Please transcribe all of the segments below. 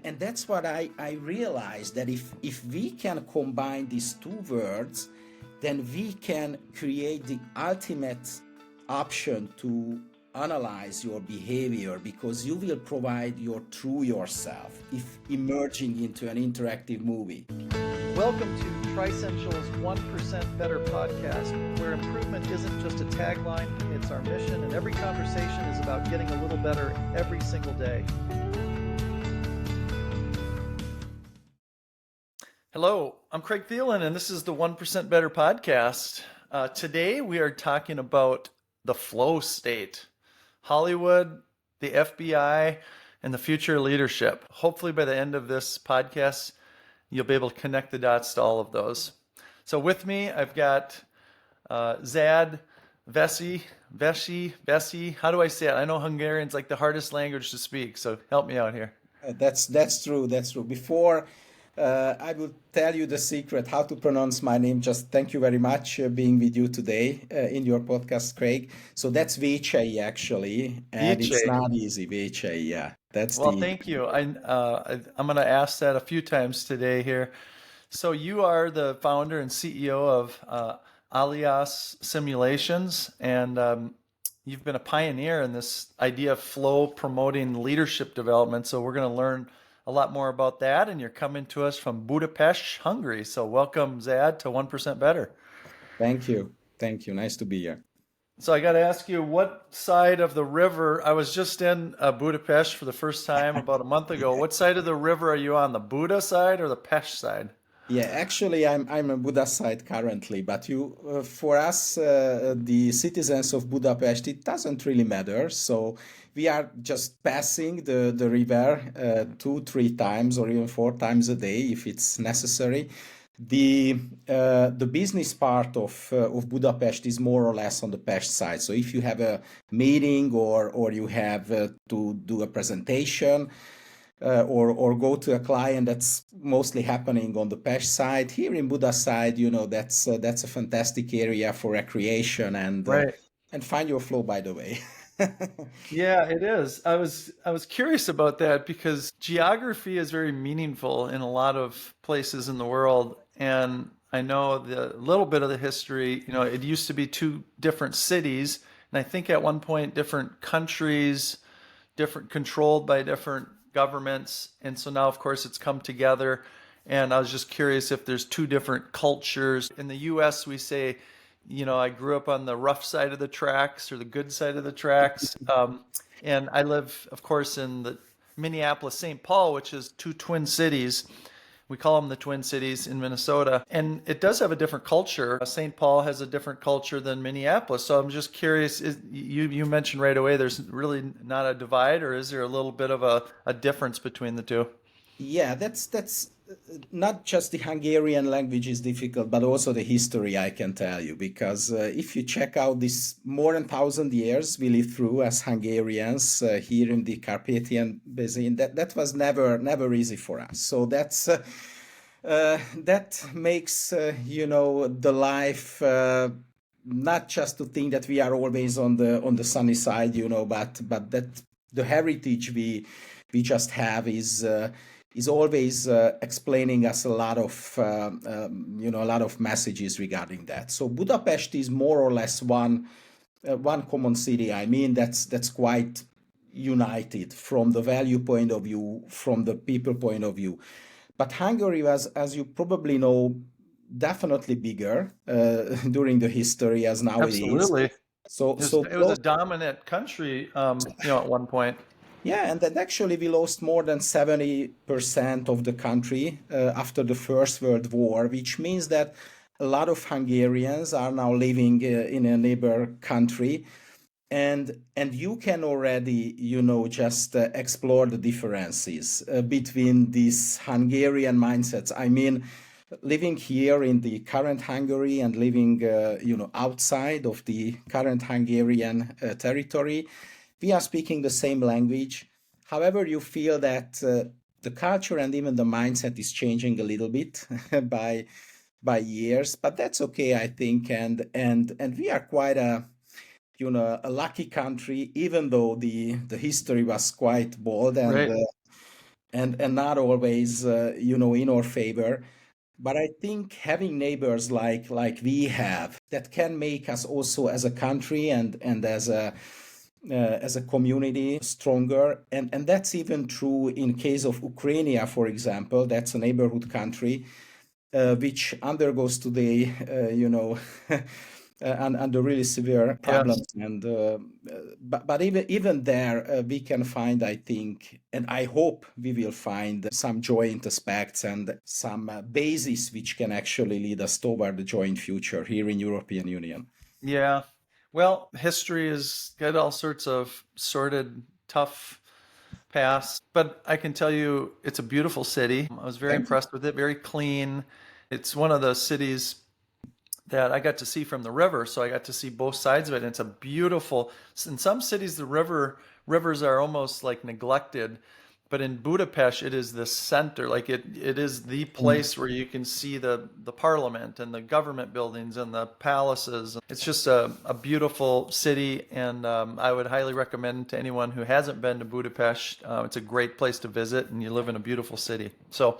and that's what I realized, that if we can combine these two words, then we can create the ultimate option to analyze your behavior, because you will provide your true yourself if emerging into an interactive movie. Welcome to Trissential's 1% Better podcast, where improvement isn't just a tagline, it's our mission, and every conversation is about getting a little better every single day. Hello, I'm Craig Thielen, and this is the 1% Better podcast. Today we are talking about the flow state, Hollywood, the FBI, and the future of leadership. Hopefully by the end of this podcast, you'll be able to connect the dots to all of those. So with me, I've got Zad Vecsey. How do I say it? I know Hungarian's like the hardest language to speak, so help me out here. That's true. That's true. Before I will tell you the secret how to pronounce my name. Just thank you very much being with you today in your podcast, Craig. So that's Vecsey actually, and it's Vecsey. not easy. Vecsey, yeah. That's Well, the thank you. I'm going to ask that a few times today here. So you are the founder and CEO of ALEAS Simulations, and you've been a pioneer in this idea of flow promoting leadership development. So we're going to learn a lot more about that, and you're coming to us from Budapest, Hungary. So welcome, Zad, to 1% Better. Thank you. Thank you. Nice to be here. So I got to ask you, what side of the river? I was just in Budapest for the first time about a month ago. What side of the river are you on, the Buda side or the Pest side? Yeah, actually, I'm a Buda side currently, but for us, the citizens of Budapest, it doesn't really matter. So we are just passing the river 2, 3 times, or even 4 times a day if it's necessary. The business part of Budapest is more or less on the Pest side. So if you have a meeting or you have to do a presentation, or go to a client, that's mostly happening on the Pest side. Here in Buda side, that's a fantastic area for recreation Right. and find your flow, by the way. Yeah, it is. I was curious about that because geography is very meaningful in a lot of places in the world, and I know the little bit of the history. It used to be two different cities, and I think at one point different countries, different controlled by different governments, and so now of course it's come together. And I was just curious if there's two different cultures. In the US we say, I grew up on the rough side of the tracks or the good side of the tracks. And I live, of course, in the Minneapolis, St. Paul, which is two twin cities. We call them the Twin Cities in Minnesota. And it does have a different culture. St. Paul has a different culture than Minneapolis. So I'm just curious, you mentioned right away there's really not a divide, or is there a little bit of a difference between the two? Yeah, that's not just the Hungarian language is difficult, but also the history, I can tell you, because if you check out this more than 1,000 years we lived through as Hungarians here in the Carpathian Basin, that was never easy for us. So that makes the life not just to think that we are always on the sunny side, but that the heritage we just have is always explaining us a lot of messages regarding that. So Budapest is more or less one common city. I mean, that's quite united from the value point of view, from the people point of view. But Hungary was, as you probably know, definitely bigger during the history as now it is. Absolutely. So It was a dominant country, at one point. yeah, and then actually we lost more than 70% of the country after the First World War, which means that a lot of Hungarians are now living in a neighbor country, and you can already, just explore the differences between these Hungarian mindsets. I mean, living here in the current Hungary and living, outside of the current Hungarian territory, we are speaking the same language. However, you feel that the culture and even the mindset is changing a little bit by years, but that's okay, I think. And we are quite a lucky country, even though the history was quite bold Right. and not always, in our favor. But I think having neighbors like we have that can make us also as a country and as a community stronger. And that's even true in case of Ukraine, for example. That's a neighborhood country which undergoes today, under really severe Yes. problems. And but even there, we can find, I think, and I hope we will find some joint aspects and some basis which can actually lead us toward the joint future here in European Union. Yeah. Well, history has got all sorts of sordid, tough past, but I can tell you it's a beautiful city. I was very Thank you. impressed with it, very clean. It's one of those cities that I got to see from the river, so I got to see both sides of it. And it's a beautiful, in some cities the rivers are almost like neglected, but in Budapest it is the center, like it is the Mm. place where you can see the parliament and the government buildings and the palaces. It's just a beautiful city, and I would highly recommend to anyone who hasn't been to Budapest. It's a great place to visit, and you live in a beautiful city. So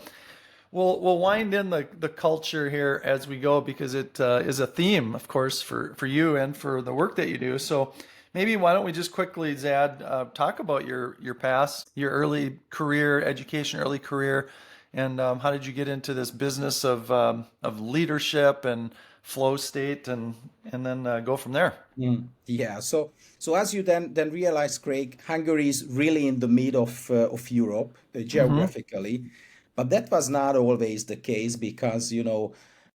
we'll wind in the culture here as we go, because it is a theme, of course, for you and for the work that you do. So maybe why don't we just quickly, Zad, talk about your past, your early career, education, early career, and how did you get into this business of leadership and flow state, and then go from there. Mm. Yeah. So as you then realize, Craig, Hungary is really in the mid of Europe Mm-hmm. geographically, but that was not always the case because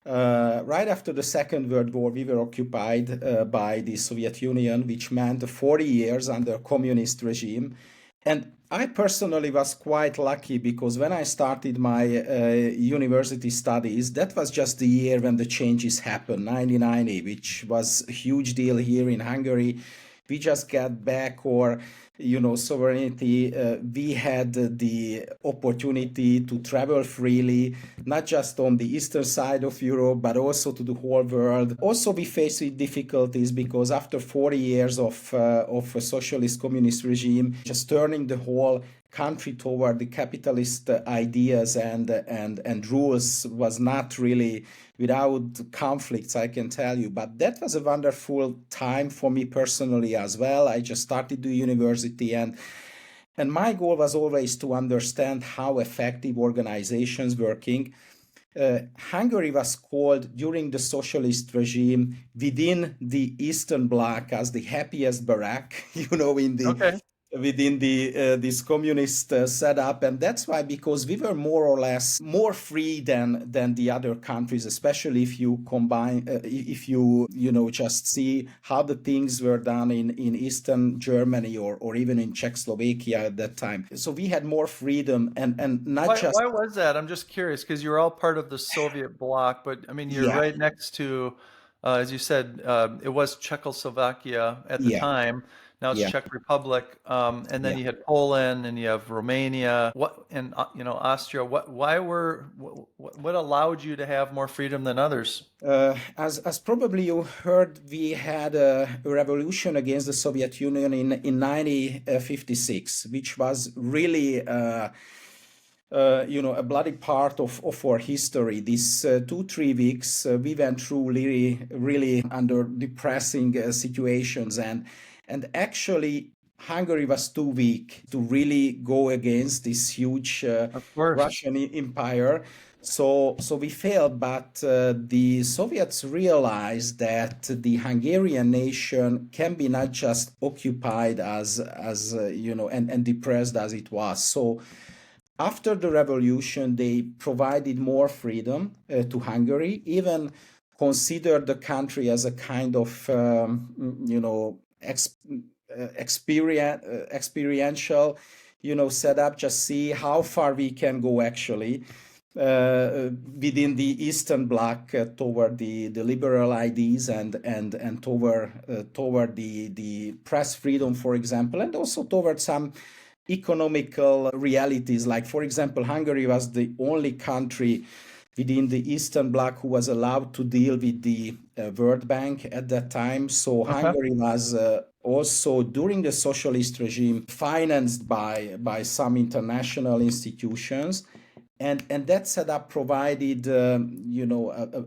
right after the Second World War we were occupied by the Soviet Union, which meant 40 years under communist regime. And I personally was quite lucky because when I started my university studies, that was just the year when the changes happened, 1990, which was a huge deal here in Hungary. We just got back our, sovereignty. We had the opportunity to travel freely, not just on the eastern side of Europe, but also to the whole world. Also, we faced with difficulties because after 40 years of a socialist communist regime, just turning the whole country toward the capitalist ideas and rules was not really without conflicts, I can tell you. But that was a wonderful time for me personally as well. I just started the university, and my goal was always to understand how effective organizations working. Hungary was called during the socialist regime within the Eastern Bloc as the happiest barrack, in the Okay. within the this communist setup. And that's why, because we were more or less more free than the other countries, especially if you combine if you just see how the things were done in Eastern Germany or even in Czechoslovakia at that time. So we had more freedom, and not just. Why was that? I'm just curious, because you're all part of the Soviet bloc, but I mean, you're Yeah, right next to, as you said, it was Czechoslovakia at the yeah, time. Now it's yeah. Czech Republic, and then Yeah. you had Poland, and you have Romania. What and Austria. What allowed you to have more freedom than others? As probably you heard, we had a revolution against the Soviet Union in 1956, which was really a bloody part of our history. These 2 3 weeks we went through really under depressing situations, and actually Hungary was too weak to really go against this huge Of course. Russian empire. So we failed, but the Soviets realized that the Hungarian nation can be not just occupied as and depressed as it was. So after the revolution, they provided more freedom to Hungary, even considered the country as a kind of, experiential, setup. Just see how far we can go actually within the Eastern Bloc toward the liberal ideas and toward the press freedom, for example, and also toward some economical realities. Like, for example, Hungary was the only country within the Eastern Bloc who was allowed to deal with the World Bank at that time. So Okay. Hungary was also during the socialist regime financed by some international institutions. And that setup provided, a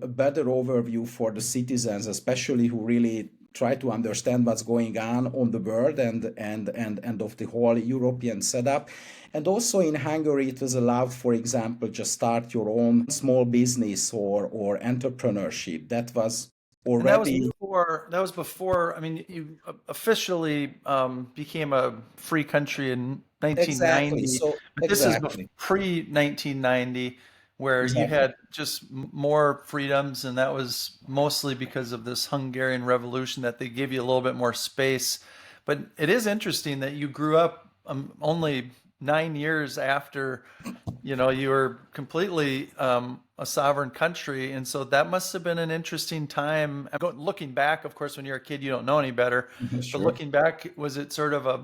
better overview for the citizens, especially who really try to understand what's going on the world and of the whole European setup. And also in Hungary, it was allowed, for example, just start your own small business or entrepreneurship. That was And that was already before. That was before. I mean, you officially became a free country in exactly 1990, so but this is exactly pre 1990, where you exactly. had just more freedoms, and that was mostly because of this Hungarian Revolution that they gave you a little bit more space. But it is interesting that you grew up only 9 years after you were completely a sovereign country, and so that must have been an interesting time. Looking back, of course, when you're a kid, you don't know any better, but Sure. looking back, was it sort of a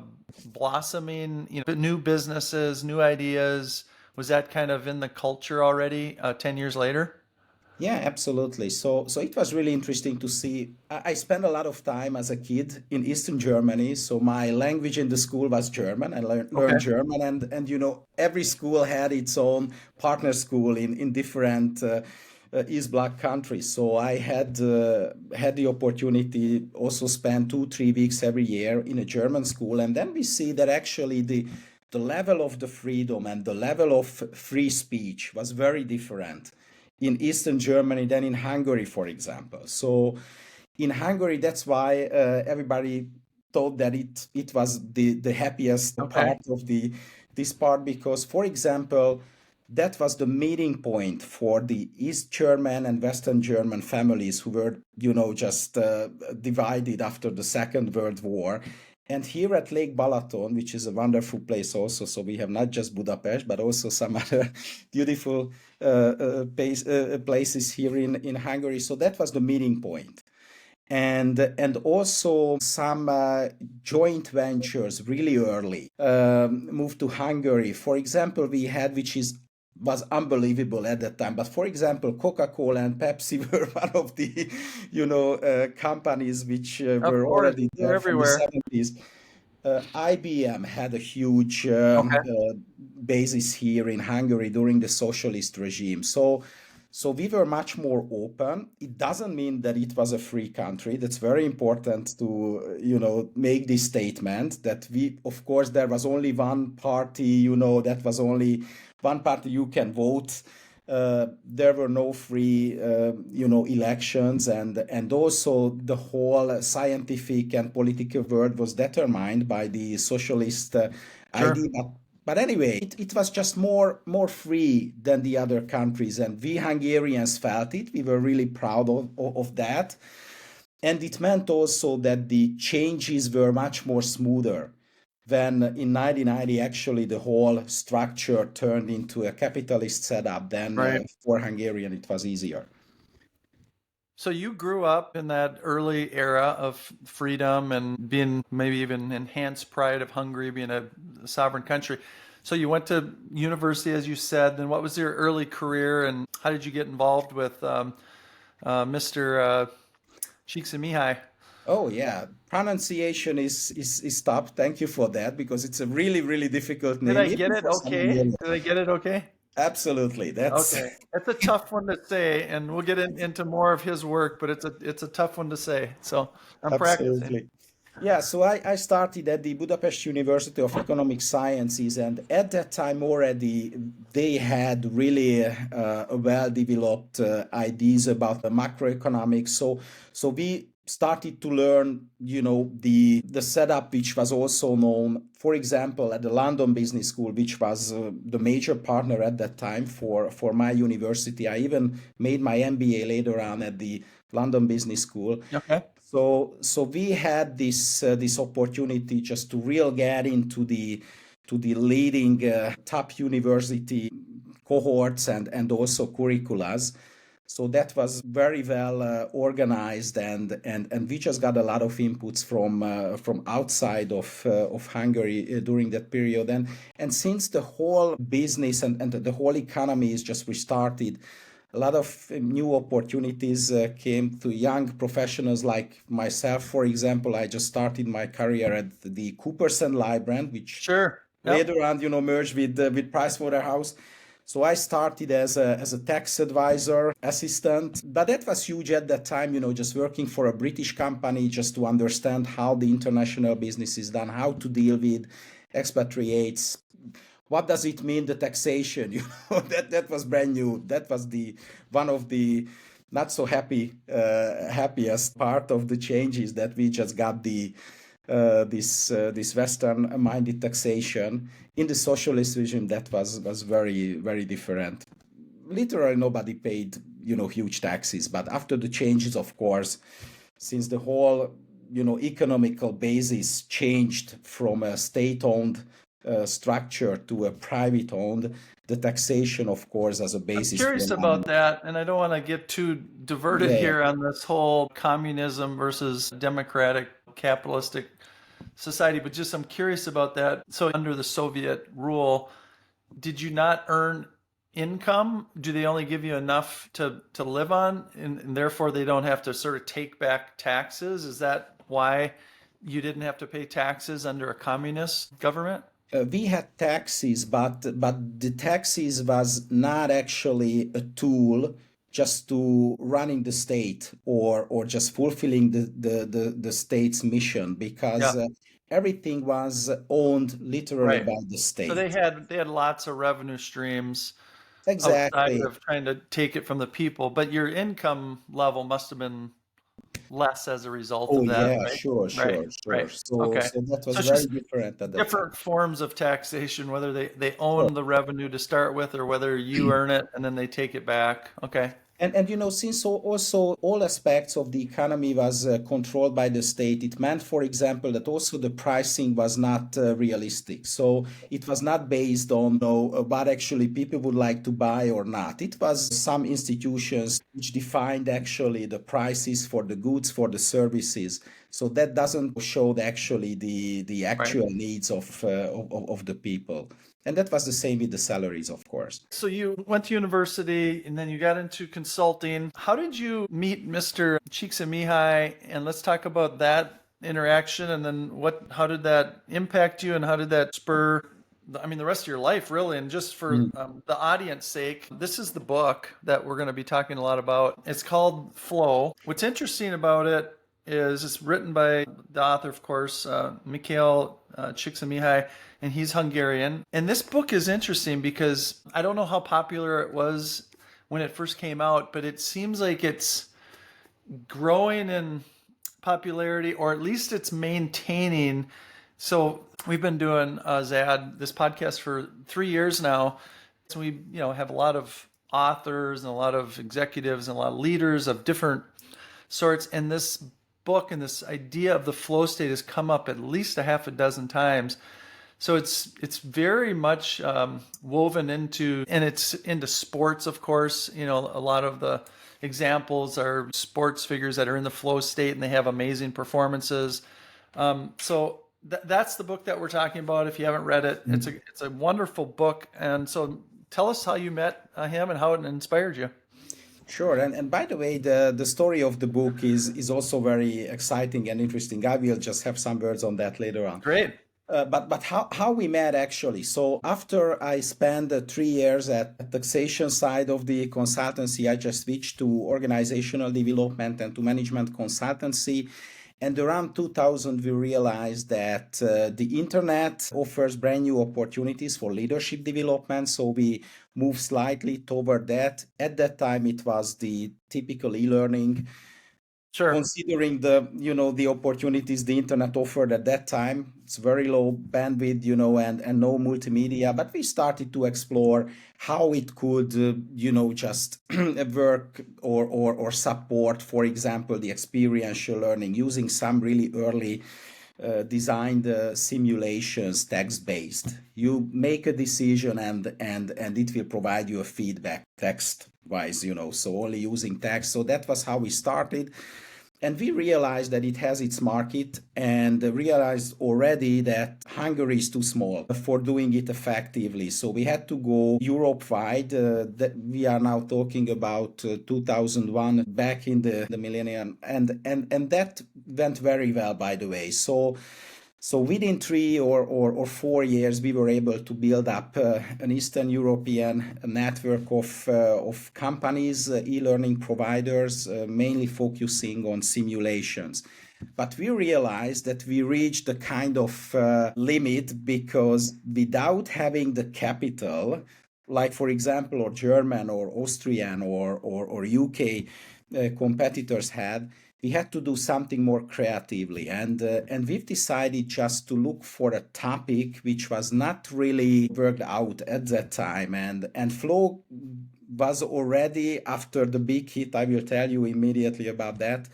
blossoming, new businesses, new ideas? Was that kind of in the culture already 10 years later? Yeah, absolutely. So it was really interesting to see. I spent a lot of time as a kid in Eastern Germany. So my language in the school was German. I learned Okay. German, and every school had its own partner school in different East Bloc countries. So I had the opportunity also spend 2 3 weeks every year in a German school, and then we see that actually the level of the freedom and the level of free speech was very different in Eastern Germany than in Hungary, for example. So in Hungary, that's why everybody thought that it was the happiest Okay. part of this part because, for example, that was the meeting point for the East German and Western German families who were, just divided after the Second World War. And here at Lake Balaton, which is a wonderful place also, so we have not just Budapest, but also some other beautiful places here in Hungary. So that was the meeting point. And also some joint ventures really early moved to Hungary. For example, we had, which was unbelievable at that time. But for example, Coca-Cola and Pepsi were one of the, companies which Of were course, already they're there from the everywhere. 70s. IBM had a huge Okay. basis here in Hungary during the socialist regime. So we were much more open. It doesn't mean that it was a free country. That's very important to, make this statement that of course, there was only one party, that was only one party you can vote. There were no free, elections, and also the whole scientific and political world was determined by the socialist Sure. idea. But anyway, it was just more free than the other countries, and we Hungarians felt it. We were really proud of that, and it meant also that the changes were much more smoother when in 1990 actually the whole structure turned into a capitalist setup. Then Right. for Hungarian it was easier. So you grew up in that early era of freedom and being maybe even enhanced pride of Hungary being a sovereign country. So you went to university, as you said. Then what was your early career, and how did you get involved with Mr. Csikszentmihalyi? Oh yeah, pronunciation is tough. Thank you for that because it's a really really difficult Did name I even get it for some okay? Hungarians. Did I get it okay? Absolutely, that's Okay, it's a tough one to say, and we'll get into more of his work, but it's a tough one to say. So I'm practicing. absolutely. Yeah, so I started at the Budapest University of Economic Sciences, and at that time already they had really well-developed ideas about the macroeconomics. So we started to learn, the setup which was also known, for example, at the London Business School, which was the major partner at that time for my university. I even made my MBA later on at the London Business School. Okay. So we had this opportunity just to really get into the leading top university cohorts and also curriculas. So that was very well organized, and we just got a lot of inputs from outside of Hungary during that period. And since the whole business and the whole economy is just restarted, a lot of new opportunities came to young professionals like myself. For example, I just started my career at the Coopers and Lie brand, which Sure. Yep. later on, merged with Pricewaterhouse. So I started as a tax advisor assistant, but that was huge at that time, just working for a British company, just to understand how the international business is done, how to deal with expatriates. What does it mean, the taxation? That was brand new. That was the one of the not so happiest part of the changes, that we just got this Western-minded taxation. In the socialist regime, that was very, very different. Literally, nobody paid huge taxes. But after the changes, of course, since the whole economical basis changed from a state-owned structure to a private-owned, the taxation, of course, as a basis. I'm curious about that, and I don't want to get too diverted here on this whole communism versus democratic capitalistic society, but just I'm curious about that. So under the Soviet rule, did you not earn income? Do they only give you enough to live on, and therefore they don't have to sort of take back taxes? Is that why you didn't have to pay taxes under a communist government? We had taxes, but the taxes was not actually a tool just to running the state or just fulfilling the state's mission, because everything was owned literally by the state. So they had lots of revenue streams Exactly. outside of trying to take it from the people, but your income level must have been less as a result of that. Yeah, right? sure. Right. So that was very different at that different time. forms of taxation, whether they own the revenue to start with or whether you earn it and then they take it back. Okay. And since also all aspects of the economy was controlled by the state, it meant, for example, that also the pricing was not realistic. So it was not based on what actually people would like to buy or not. It was some institutions which defined actually the prices for the goods, for the services. So that doesn't show actually the actual needs of the people. And that was the same with the salaries, of course. So you went to university and then you got into consulting. How did you meet Mr. Csikszentmihalyi? And let's talk about that interaction. And then how did that impact you, and how did that spur, the rest of your life, really? And just for the audience sake, this is the book that we're going to be talking a lot about. It's called Flow. What's interesting about it is it's written by the author, of course, Mihaly Csikszentmihalyi, and he's Hungarian. And this book is interesting because I don't know how popular it was when it first came out, but it seems like it's growing in popularity, or at least it's maintaining. So we've been doing, Zad, this podcast for 3 years now. So we, have a lot of authors and a lot of executives and a lot of leaders of different sorts. And this book and this idea of the flow state has come up at least a half a dozen times. So it's very much woven into, and it's into sports, of course. A lot of the examples are sports figures that are in the flow state and they have amazing performances. So that's the book that we're talking about. If you haven't read it, it's a wonderful book. And so tell us how you met him and how it inspired you. Sure. And by the way, the story of the book is also very exciting and interesting. I will just have some words on that later on. Great. But how we met actually. So after I spent 3 years at the taxation side of the consultancy, I just switched to organizational development and to management consultancy. And around 2000, we realized that the internet offers brand new opportunities for leadership development. So we moved slightly toward that. At that time, it was the typical e-learning. Sure. Considering the opportunities the internet offered at that time, it's very low bandwidth, and no multimedia. But we started to explore how it could, just work or support, for example, the experiential learning using some really early designed simulations, text-based. You make a decision and it will provide you a feedback text-wise, so only using text. So that was how we started. And we realized that it has its market and realized already that Hungary is too small for doing it effectively. So we had to go Europe-wide. That we are now talking about 2001, back in the millennium. And that went very well, by the way. So within 3 or 4 years, we were able to build up an Eastern European network of companies, e-learning providers, mainly focusing on simulations. But we realized that we reached a kind of limit, because without having the capital, like for example, or German or Austrian or UK competitors had, we had to do something more creatively, and we've decided just to look for a topic which was not really worked out at that time, and flow was already after the big hit. I will tell you immediately about that.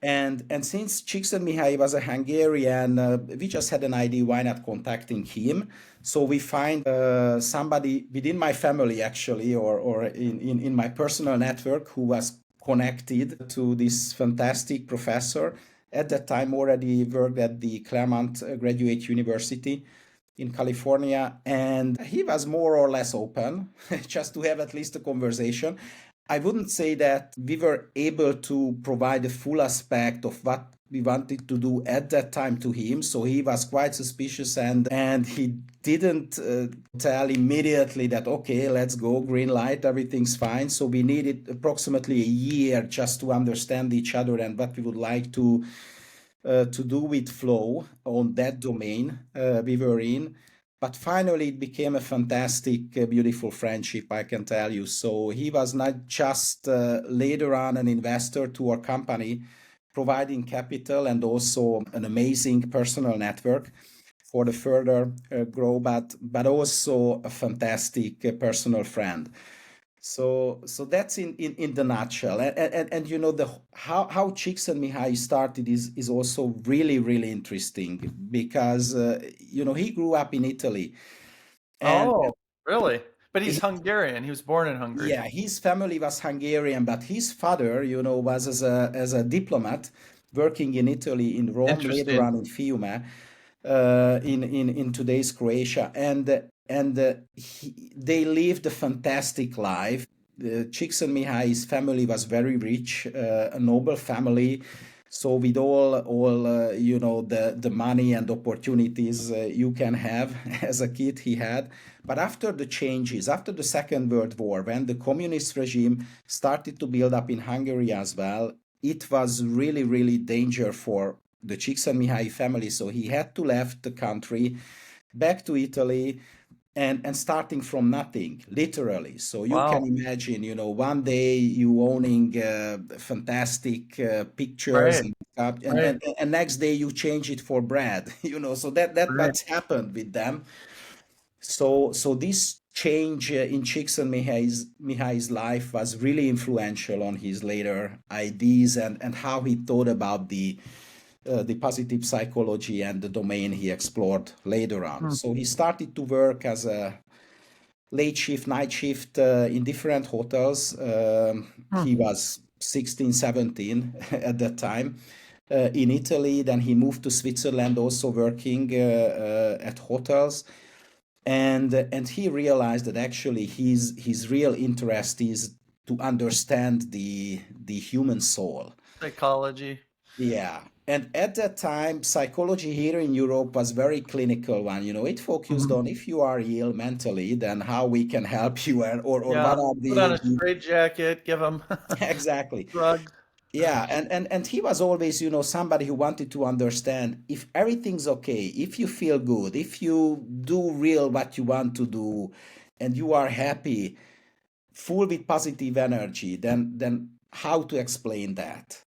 And since Csikszentmihalyi was a Hungarian, we just had an idea, why not contacting him? So we find somebody within my family, actually, or in my personal network, who was connected to this fantastic professor. At that time, already worked at the Claremont Graduate University in California, and he was more or less open just to have at least a conversation. I wouldn't say that we were able to provide a full aspect of what we wanted to do at that time to him. So he was quite suspicious, and he didn't tell immediately that, okay, let's go, green light, everything's fine. So we needed approximately a year just to understand each other and what we would like to do with flow on that domain we were in. But finally, it became a fantastic, beautiful friendship, I can tell you. So he was not just later on an investor to our company, providing capital and also an amazing personal network for the further growth, but also a fantastic personal friend. So that's in the nutshell. And you know, the how Csikszentmihalyi started is also really interesting, because you know, he grew up in Italy, and Oh, really? But he's he, Hungarian. He was born in Hungary. yeah, his family was Hungarian, but his father, you know, was as a diplomat working in Italy, in Rome, later Interesting. on in Fiume, in today's Croatia, and they lived a fantastic life. Csikszentmihalyi's family was very rich, a noble family. So with all you know, the money and opportunities you can have as a kid, he had. But after the changes, after the Second World War, when the communist regime started to build up in Hungary as well, it was really danger for the Csikszentmihalyi family. So he had to left the country, back to Italy, and starting from nothing, literally. So you can Wow. imagine, you know, one day you owning fantastic pictures, Right. and next day you change it for bread, you know. So that Right. what's happened with them. So this change in Csikszentmihalyi's life was really influential on his later ideas, and how he thought about the positive psychology and the domain he explored later on. Hmm. So he started to work as a late shift, night shift in different hotels. Hmm. He was 16, 17 at that time in Italy. Then he moved to Switzerland, also working at hotels. And he realized that actually his real interest is to understand the human soul. Psychology. Yeah. And at that time, psychology here in Europe was very clinical one. You know, it focused Mhm. on, if you are ill mentally, then how we can help you, and or Yeah. what are Put on a the straitjacket, give him exactly. drugs. Yeah, and he was always, you know, somebody who wanted to understand, if everything's okay, if you feel good, if you do real what you want to do, and you are happy, full with positive energy, then how to explain that?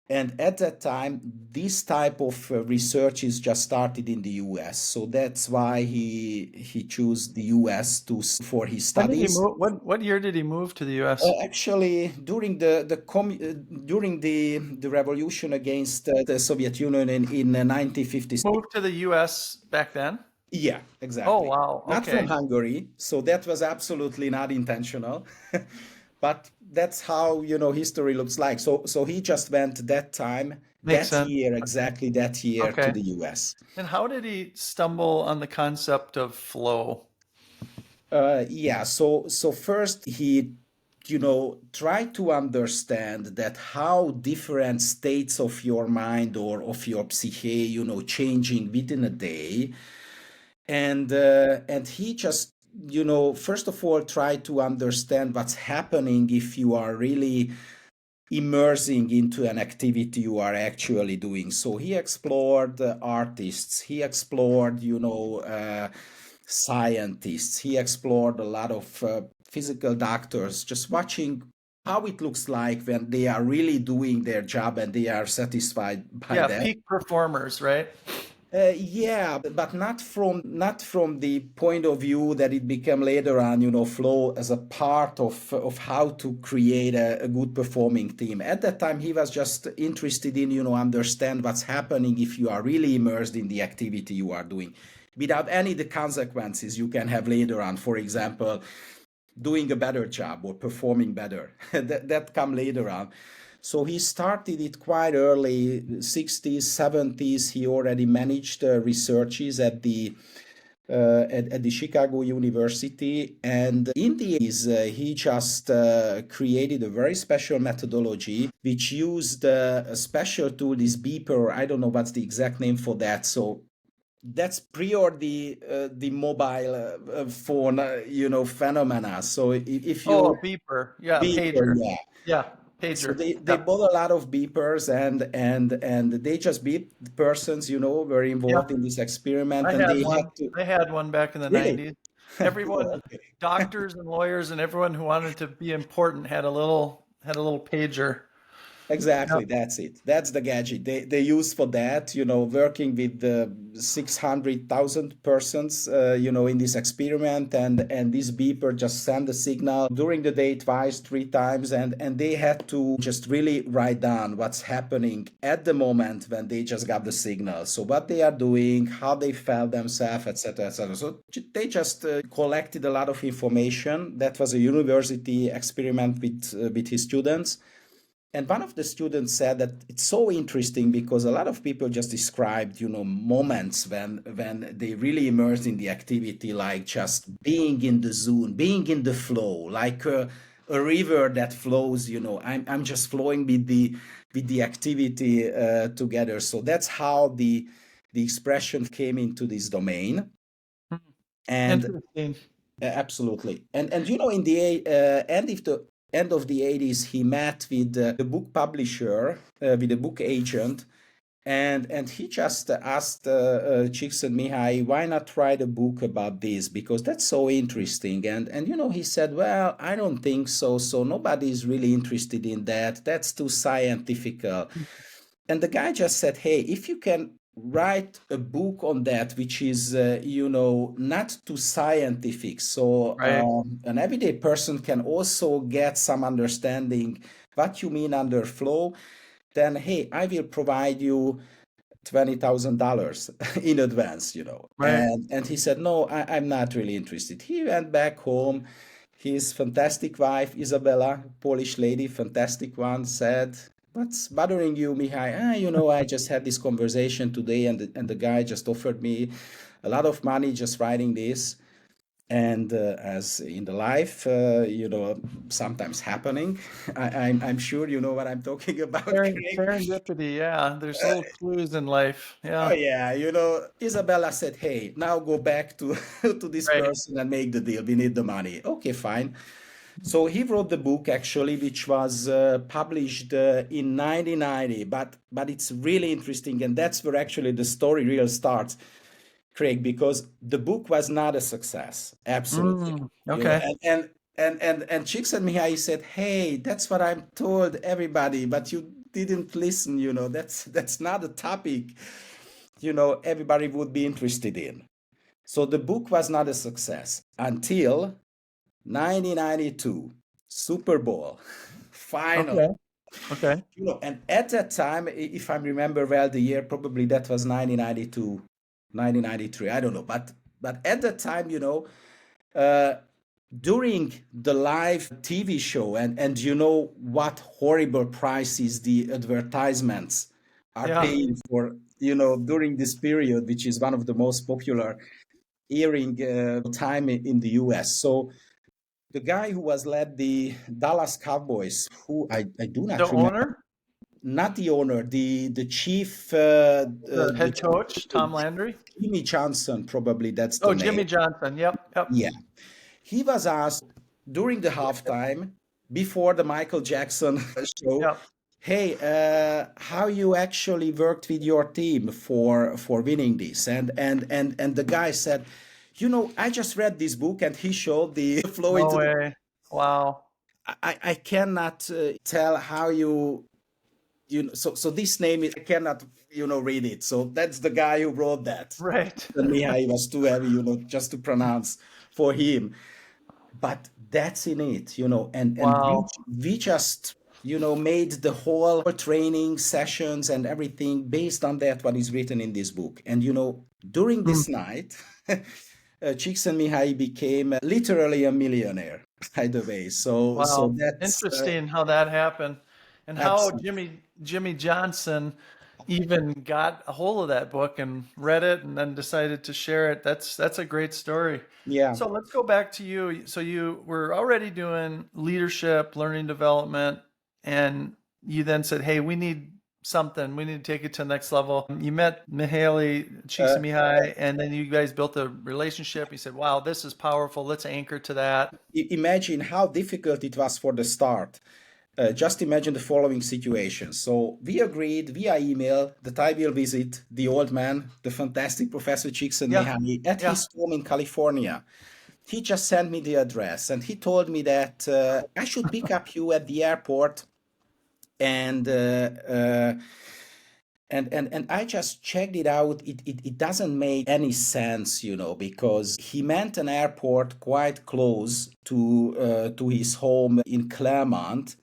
And at that time, this type of research is just started in the US. So that's why he chose the US for his When did he studies. move? What year did he move to the U.S.? Actually, during during the revolution against the Soviet Union in 1956. Moved to the U.S. back then? Yeah, Oh, exactly. wow. Not from Okay. Hungary, so that was absolutely not intentional. but that's how, history looks like. So he just went that time, Makes that sense. year, exactly that year to Okay. the US. And how did he stumble on the concept of flow? Yeah, so first he, tried to understand that how different states of your mind or of your psyche, changing within a day. And he just, first of all tried to understand what's happening if you are really immersing into an activity you are actually doing. So he explored artists, he explored, scientists, he explored a lot of physical doctors, just watching how it looks like when they are really doing their job and they are satisfied by Yeah, that. peak performers, right? Yeah, but not from the point of view that it became later on, flow as a part of how to create a good performing team. At that time, he was just interested in, understand what's happening if you are really immersed in the activity you are doing, without any of the consequences you can have later on. For example, doing a better job or performing better. that come later on. So he started it quite early, 60s, 70s. He already managed researches at the Chicago University. And in the 80s, he just created a very special methodology which used a special tool, this beeper. I don't know what's the exact name for that. So that's prior the mobile phone, phenomena. So if Oh, a you beeper. Yeah, a beeper, pager. yeah. Yeah, So pager. they Yep. bought a lot of beepers and they just beep the persons, were involved Yep. in this experiment I and had they had one. to I had one back in the really 90s. cool. Everyone, Okay. doctors and lawyers and everyone who wanted to be important had a little pager. Yep. Exactly, that's it. That's the gadget they use for that, working with the 600,000 persons, in this experiment, and this beeper just send a signal during the day twice, three times, and they had to just really write down what's happening at the moment when they just got the signal. So what they are doing, how they felt themselves, etc., etc. So they just collected a lot of information. That was a university experiment with his students. And one of the students said that it's so interesting because a lot of people just described, moments when they really immersed in the activity, like just being in the zone, being in the flow, like a river that flows. I'm just flowing with the activity together. So that's how the expression came into this domain. Hmm. And Interesting. absolutely. And in the end of the 80s, he met with the book publisher, with the book agent, and he just asked Csikszentmihalyi, why not write a book about this? Because that's so interesting. And he said, well, I don't think so. So nobody is really interested in that. That's too scientific. And the guy just said, hey, if you can write a book on that, which is, not too scientific, so Right. an everyday person can also get some understanding what you mean under flow, then, hey, I will provide you $20,000 in advance, Right. And he said, no, I'm not really interested. He went back home. His fantastic wife, Isabella, Polish lady, fantastic one, said, what's bothering you, Mihai? I just had this conversation today, and the guy just offered me a lot of money just writing this. And as in the life, sometimes happening, I'm sure you know what I'm talking about, Craig. Serendipity. Yeah, there's little clues in life. Oh Yeah. yeah, Isabella said, "Hey, now go back to to this Right. person and make the deal. We need the money." Okay, fine. So he wrote the book actually, which was published in 1990. But it's really interesting, and that's where actually the story real starts, Craig, because the book was not a success. Absolutely, Okay. and Csikszentmihalyi said, "Hey, that's what I'm told everybody, but you didn't listen. That's not a topic. Everybody would be interested in." So the book was not a success until 1992 Super Bowl final. Okay. Okay. And at that time, if I remember well, the year probably that was 1992, 1993. I don't know, but at that time, uh, during the live TV show, and you know what horrible prices the advertisements are Yeah. paying for, during this period, which is one of the most popular airing time in the US. So the guy who was led the Dallas Cowboys, who I do The not remember, owner, not the owner, the chief, the the head coach, Tom Landry. Jimmy Johnson, probably that's the Oh, name. Jimmy Johnson. Yep. Yep. Yeah. He was asked during the halftime before the Michael Jackson show, Yep. hey, how you actually worked with your team for winning this? And the guy said, I just read this book, and he showed the flow No into the. way. Wow. I cannot tell how so this name is, I cannot read it. So that's the guy who wrote that. Right. And Mihaly was too heavy, just to pronounce for him. But that's in it, and Wow. we just made the whole training sessions and everything based on that what is written in this book. And during Hmm. this night, Csikszentmihalyi became literally a millionaire, by the way. So Wow. that's Interesting how that happened, and how absolutely. Jimmy Johnson even got a hold of that book and read it and then decided to share it. That's a great story. Yeah. So let's go back to you. So you were already doing leadership, learning development, and you then said, "Hey, we need something. We need to take it to the next level." You met Mihaly Uh, Csikszentmihalyi, and then you guys built a relationship. You said, "Wow, this is powerful. Let's anchor to that." Imagine how difficult it was for the start. Just imagine the following situation. So we agreed via email that I will visit the old man, the fantastic Professor Yeah. Csikszentmihalyi, at Yeah. his home in California. He just sent me the address, and he told me that I should pick up you at the airport, and and I just checked it out. It doesn't make any sense, because he meant an airport quite close to his home in Claremont,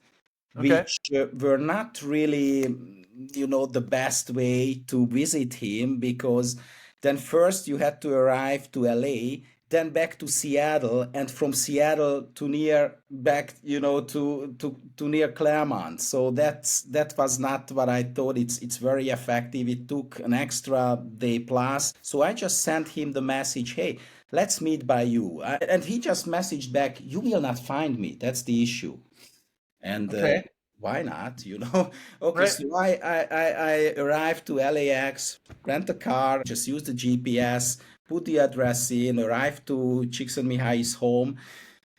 Okay. which were not really, the best way to visit him, because then first you had to arrive to LA, then back to Seattle, and from Seattle to near back, to near Claremont. So that was not what I thought. It's very effective. It took an extra day plus. So I just sent him the message, hey, let's meet by you. And he just messaged back, you will not find me. That's the issue. And Okay. why not? Okay, Right. so I arrived to LAX, rent a car, just use the GPS, put the address in, arrived to Csikszentmihalyi's home.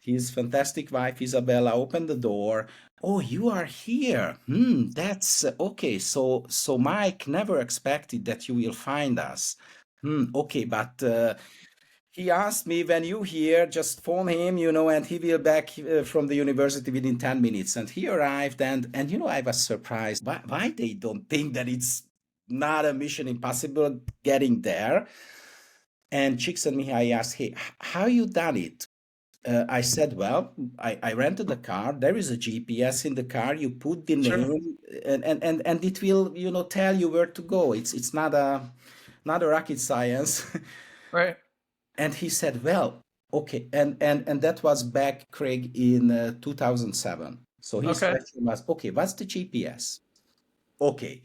His fantastic wife Isabella opened the door. Oh, you are here. That's okay. So Mike never expected that you will find us. Okay, but he asked me, when you here, just phone him, and he will back from the university within 10 minutes. And he arrived, and I was surprised why they don't think that it's not a mission impossible getting there. And Csikszentmihalyi asked, hey, how you done it? I said, well, I rented a car. There is a GPS in the car. You put the Sure. name, and it will, tell you where to go. It's not a rocket science. Right. And he said, well, okay. And that was back, Craig, in 2007. So his Okay. question was, okay, what's the GPS? Okay.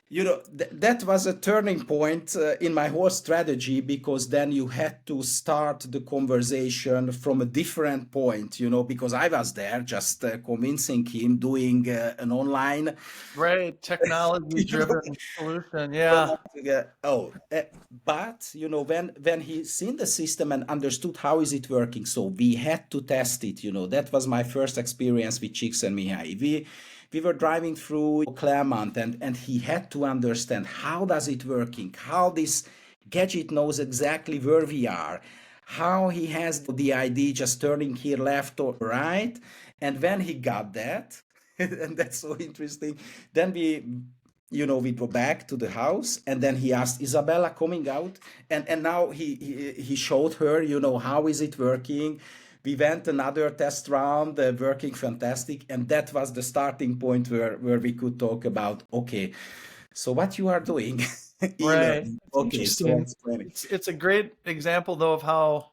That was a turning point in my whole strategy, because then you had to start the conversation from a different point, because I was there just convincing him, doing an online, Right. Technology you know, driven solution. Yeah. but when he seen the system and understood how is it working, so we had to test it. That was my first experience with Csikszentmihalyi. We were driving through Claremont, and he had to understand how does it working, how this gadget knows exactly where we are, how he has the ID just turning here left or right. And when he got that, and that's so interesting, then we go back to the house, and then he asked Isabella coming out, and now he showed her, how is it working. We went another test round, working fantastic, and that was the starting point where we could talk about, okay, so what you are doing. Right. E-learning. It's Okay, so interesting. explain it. It's a great example though of how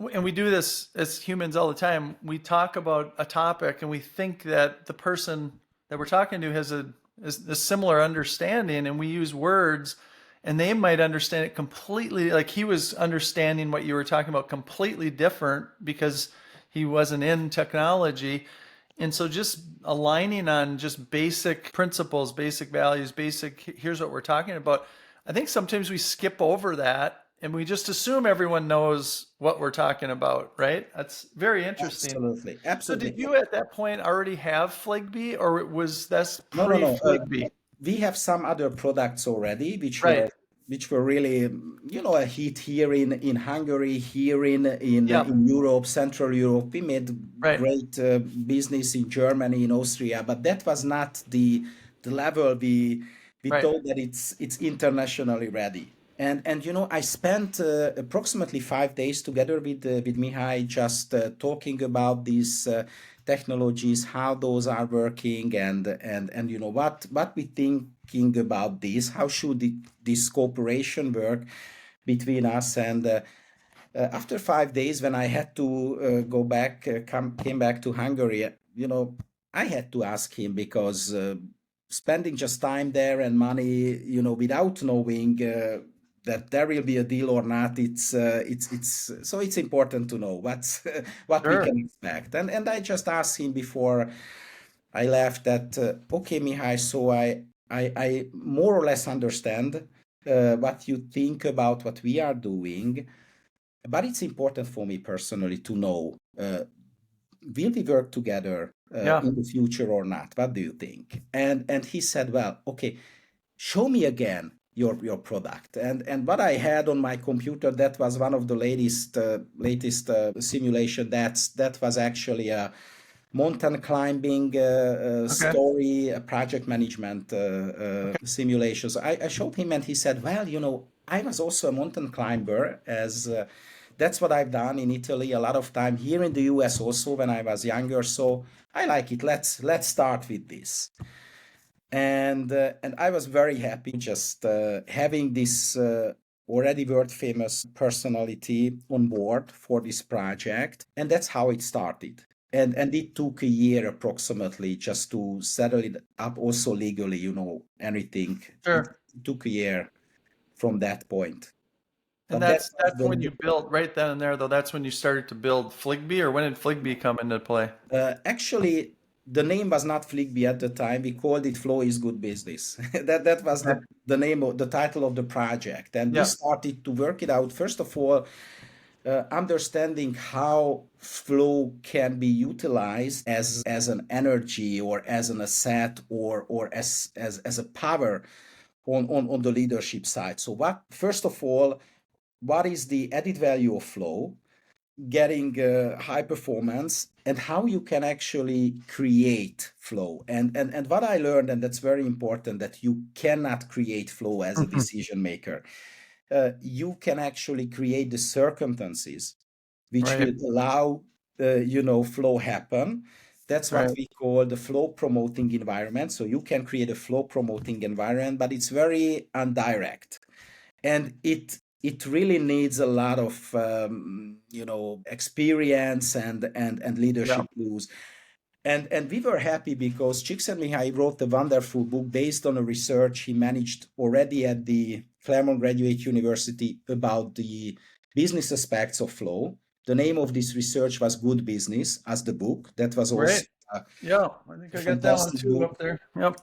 and we do this as humans all the time. We talk about a topic and we think that the person that we're talking to has a similar understanding, and we use words and they might understand it completely. Like he was understanding what you were talking about completely different because he wasn't in technology. And so just aligning on just basic principles, basic values, here's what we're talking about. I think sometimes we skip over that and we just assume everyone knows what we're talking about, right? That's very interesting. Absolutely, So absolutely. did you at that point already have Fligby, or was that No, no, no. pre-Fligby? We have some other products already, Right. which were really, a hit here in Hungary, here Yeah. in Europe, Central Europe. We made Right. great business in Germany, in Austria, but that was not the level we Right. thought that it's internationally ready. And I spent approximately 5 days together with Mihaly, just talking about these technologies, how those are working, and what we thinking about this, how should this cooperation work between us. And after 5 days, when I had to go back, came back to Hungary, I had to ask him, because spending just time there and money, without knowing that there will be a deal or not, it's important to know what we Sure. can expect. And I just asked him before I left that, okay, Mihai, so I more or less understand what you think about what we are doing, but it's important for me personally to know, will we work together Yeah. in the future or not? What do you think? And he said, well, okay, show me again your product. And what I had on my computer, that was one of the latest simulation. That was actually a mountain climbing Okay. story, a project management Okay. simulations. I showed him, and he said, well, I was also a mountain climber, as that's what I've done in Italy a lot of time, here in the US also when I was younger. So I like it. Let's start with this. And I was very happy just having this already world famous personality on board for this project, and that's how it started. And it took a year approximately just to settle it up, also legally, everything. It Sure. took a year from that point. And But that was that's when you built right then and there, though. That's when you started to build Fligby, or when did Fligby come into play? actually, the name was not Fligby at the time. We called it Flow is Good Business. That was Okay. the name of the title of the project. And we Yeah. started to work it out. First of all, understanding how flow can be utilized as an energy, or as an asset, or as a power on the leadership side. So first of all, what is the added value of flow, getting high performance, and how you can actually create flow. And what I learned, and that's very important, that you cannot create flow as a decision maker. You can actually create the circumstances which Right. will allow flow happen. That's what Right. we call the flow promoting environment. So you can create a flow promoting environment, but it's very indirect, and it really needs a lot of experience and Yeah. leadership tools. And we were happy because Csikszentmihalyi wrote a wonderful book based on a research he managed already at the Claremont Graduate University about the business aspects of flow. The name of this research was Good Business, as the book. That was also Right. Yeah. I think a I got that one fantastic too book. up there. Yep.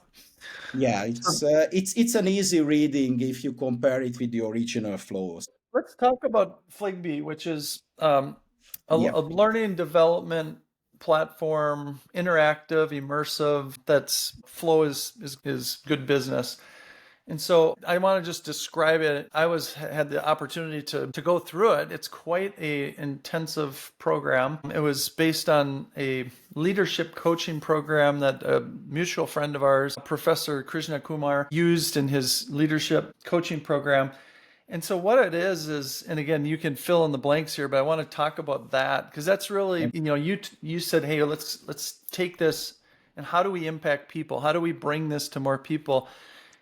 Yeah, So it's an easy reading if you compare it with the original flows. let's talk about Fligby, which is Yeah. a learning development platform, interactive, immersive. That's Flow is good business. And so I want to just describe it. I had the opportunity to go through it. It's quite a intensive program. It was based on a leadership coaching program that a mutual friend of ours, Professor Krishna Kumar, used in his leadership coaching program. And so what it is, and again, you can fill in the blanks here, but I want to talk about that because that's really, you said, hey, let's take this, and how do we impact people? How do we bring this to more people?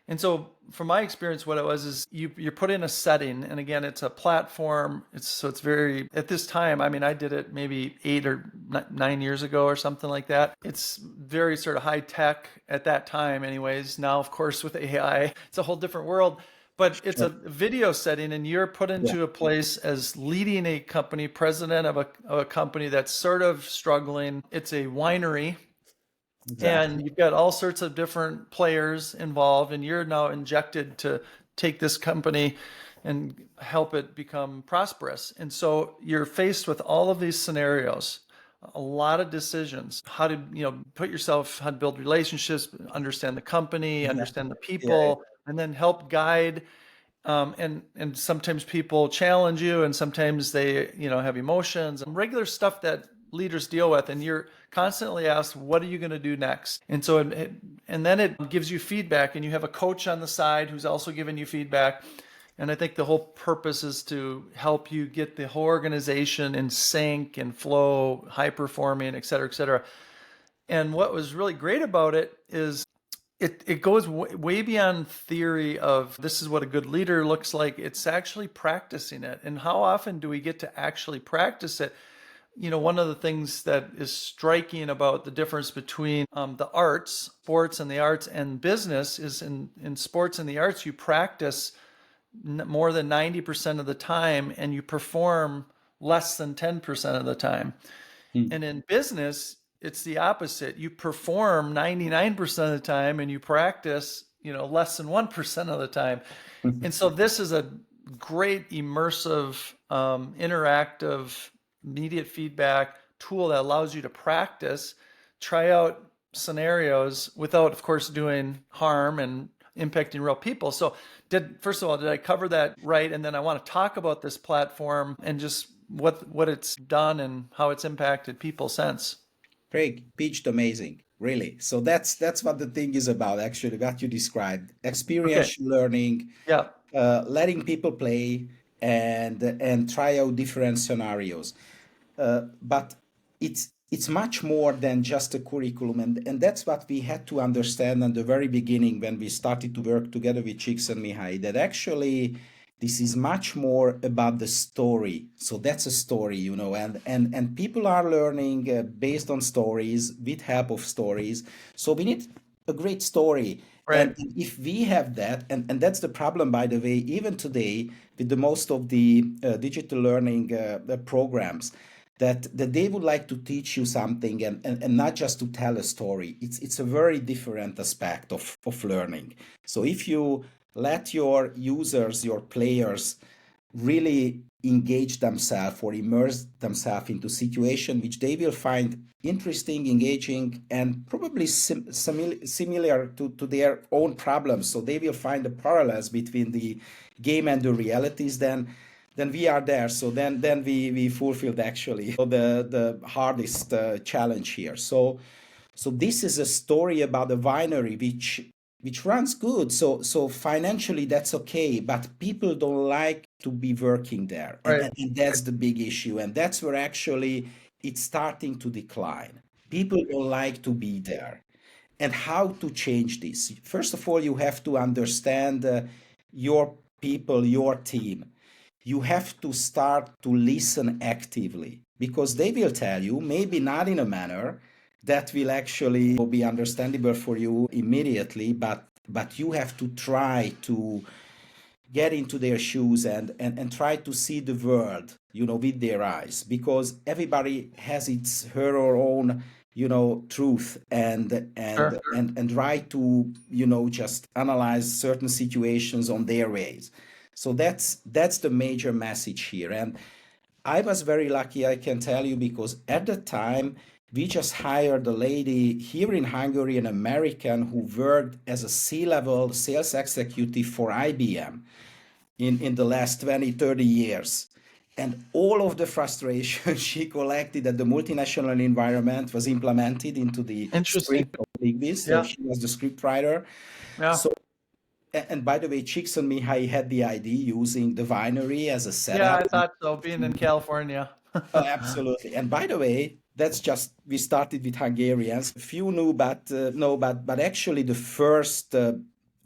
And so from my experience, what it was is you're put in a setting, and again, it's a platform. It's very, at this time, I mean, I did it maybe 8 or 9 years ago or something like that. It's very sort of high tech at that time anyways. Now, of course, with AI, it's a whole different world. But it's a video setting, and you're put into a place as leading a company, president of a company that's sort of struggling. It's a winery. Exactly. And you've got all sorts of different players involved, and you're now injected to take this company and help it become prosperous. And so you're faced with all of these scenarios, a lot of decisions, how to, put yourself, how to build relationships, understand the company, understand the people, and then help guide. And sometimes people challenge you, and sometimes they, have emotions and regular stuff that leaders deal with, and you're constantly asked, what are you going to do next? And so and then it gives you feedback, and you have a coach on the side who's also giving you feedback. And I think the whole purpose is to help you get the whole organization in sync and flow, high performing, et cetera, et cetera. And what was really great about it is it goes way beyond theory of this is what a good leader looks like. It's actually practicing it. And how often do we get to actually practice it? One of the things that is striking about the difference between the arts, sports and the arts, and business is in sports and the arts, you practice more than 90% of the time, and you perform less than 10% of the time. And in business, it's the opposite. You perform 99% of the time, and you practice, less than 1% of the time. And so this is a great immersive, interactive, immediate feedback tool that allows you to practice, try out scenarios without, of course, doing harm and impacting real people. So first of all, did I cover that right? And then I want to talk about this platform and just what it's done and how it's impacted people since. Craig, pitched amazing, really. So that's what the thing is about, actually, what you described. Experiential learning, Yeah. letting people play and try out different scenarios. But it's much more than just a curriculum, and that's what we had to understand at the very beginning when we started to work together with Csikszentmihalyi, that actually this is much more about the story. So that's a story, and people are learning based on stories, with help of stories. So we need a great story. Right. And if we have that, and that's the problem, by the way, even today with the most of the digital learning programs, that they would like to teach you something and not just to tell a story. It's a very different aspect of learning. So if you let your users, your players, really engage themselves or immerse themselves into situation which they will find interesting, engaging, and probably similar to their own problems, so they will find the parallels between the game and the realities, then we are there. So then we fulfilled actually the hardest challenge here. So this is a story about a winery which runs good. So financially that's okay, but people don't like to be working there, Right. and that's the big issue, and that's where actually it's starting to decline. People don't like to be there. And how to change this? First of all, you have to understand your people, your team. You have to start to listen actively, because they will tell you, maybe not in a manner that will actually be understandable for you immediately, but you have to try to get into their shoes and try to see the world, with their eyes, because everybody has her or own, truth, and Sure. try to, just analyze certain situations on their ways. So that's the major message here. And I was very lucky, I can tell you, because at the time we just hired a lady here in Hungary, an American, who worked as a C-level sales executive for IBM in the last 20, 30 years. And all of the frustration she collected at the multinational environment was implemented into the Interesting. script of Fligby. So Yeah. she was the script writer. Yeah. So, and by the way, Csikszentmihalyi had the idea using the winery as a Yeah, setup. I thought so, being in California. Oh, absolutely. And by the way, that's just, we started with Hungarians. Few knew, but no, but actually the first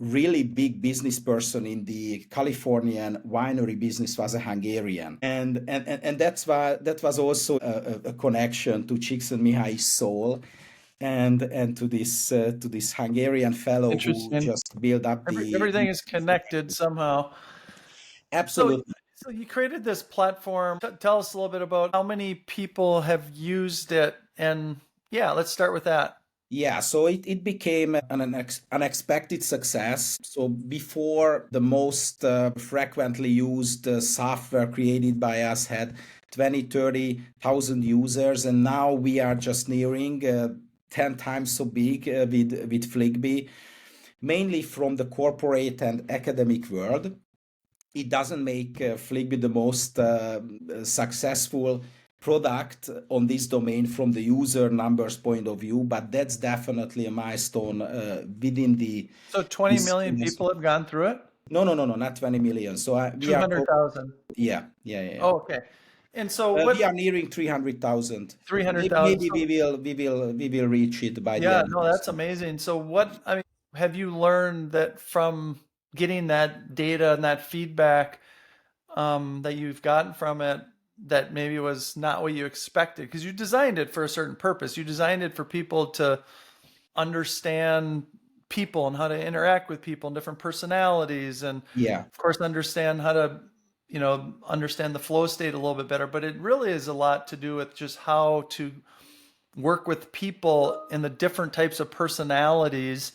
really big business person in the Californian winery business was a Hungarian, and that was also a connection to Csikszentmihalyi's soul, and to this Hungarian fellow who Interesting. just built up the Everything is connected somehow. So, absolutely. so you created this platform. Tell us a little bit about how many people have used it, and yeah, let's start with that. Yeah, so it became an unexpected success. So before, the most frequently used software created by us had 20, 30,000 users, and now we are just nearing 10 times so big with Fligby, mainly from the corporate and academic world. It doesn't make Fligby the most successful product on this domain from the user numbers point of view, but that's definitely a milestone within the So 20 this million industry. people have gone through it? No, not 20 million. So we are 200,000. yeah. Oh, okay. And so We what, are nearing 300,000. Maybe 300,000? So we will reach it by the yeah, end of no, this that's year. amazing. So what, I mean, have you learned that from getting that data and that feedback that you've gotten from it that maybe was not what you expected? Because you designed it for a certain purpose. You designed it for people to understand people and how to interact with people and different personalities, and Yeah. of course understand how to, understand the flow state a little bit better. But it really is a lot to do with just how to work with people and the different types of personalities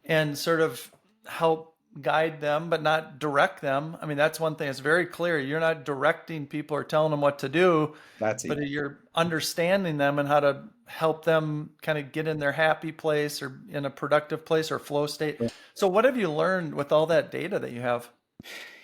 and sort of help guide them, but not direct them. I mean, that's one thing that's very clear. You're not directing people or telling them what to do, That's but it. you're understanding them and how to help them kind of get in their happy place or in a productive place or flow state. So what have you learned with all that data that you have?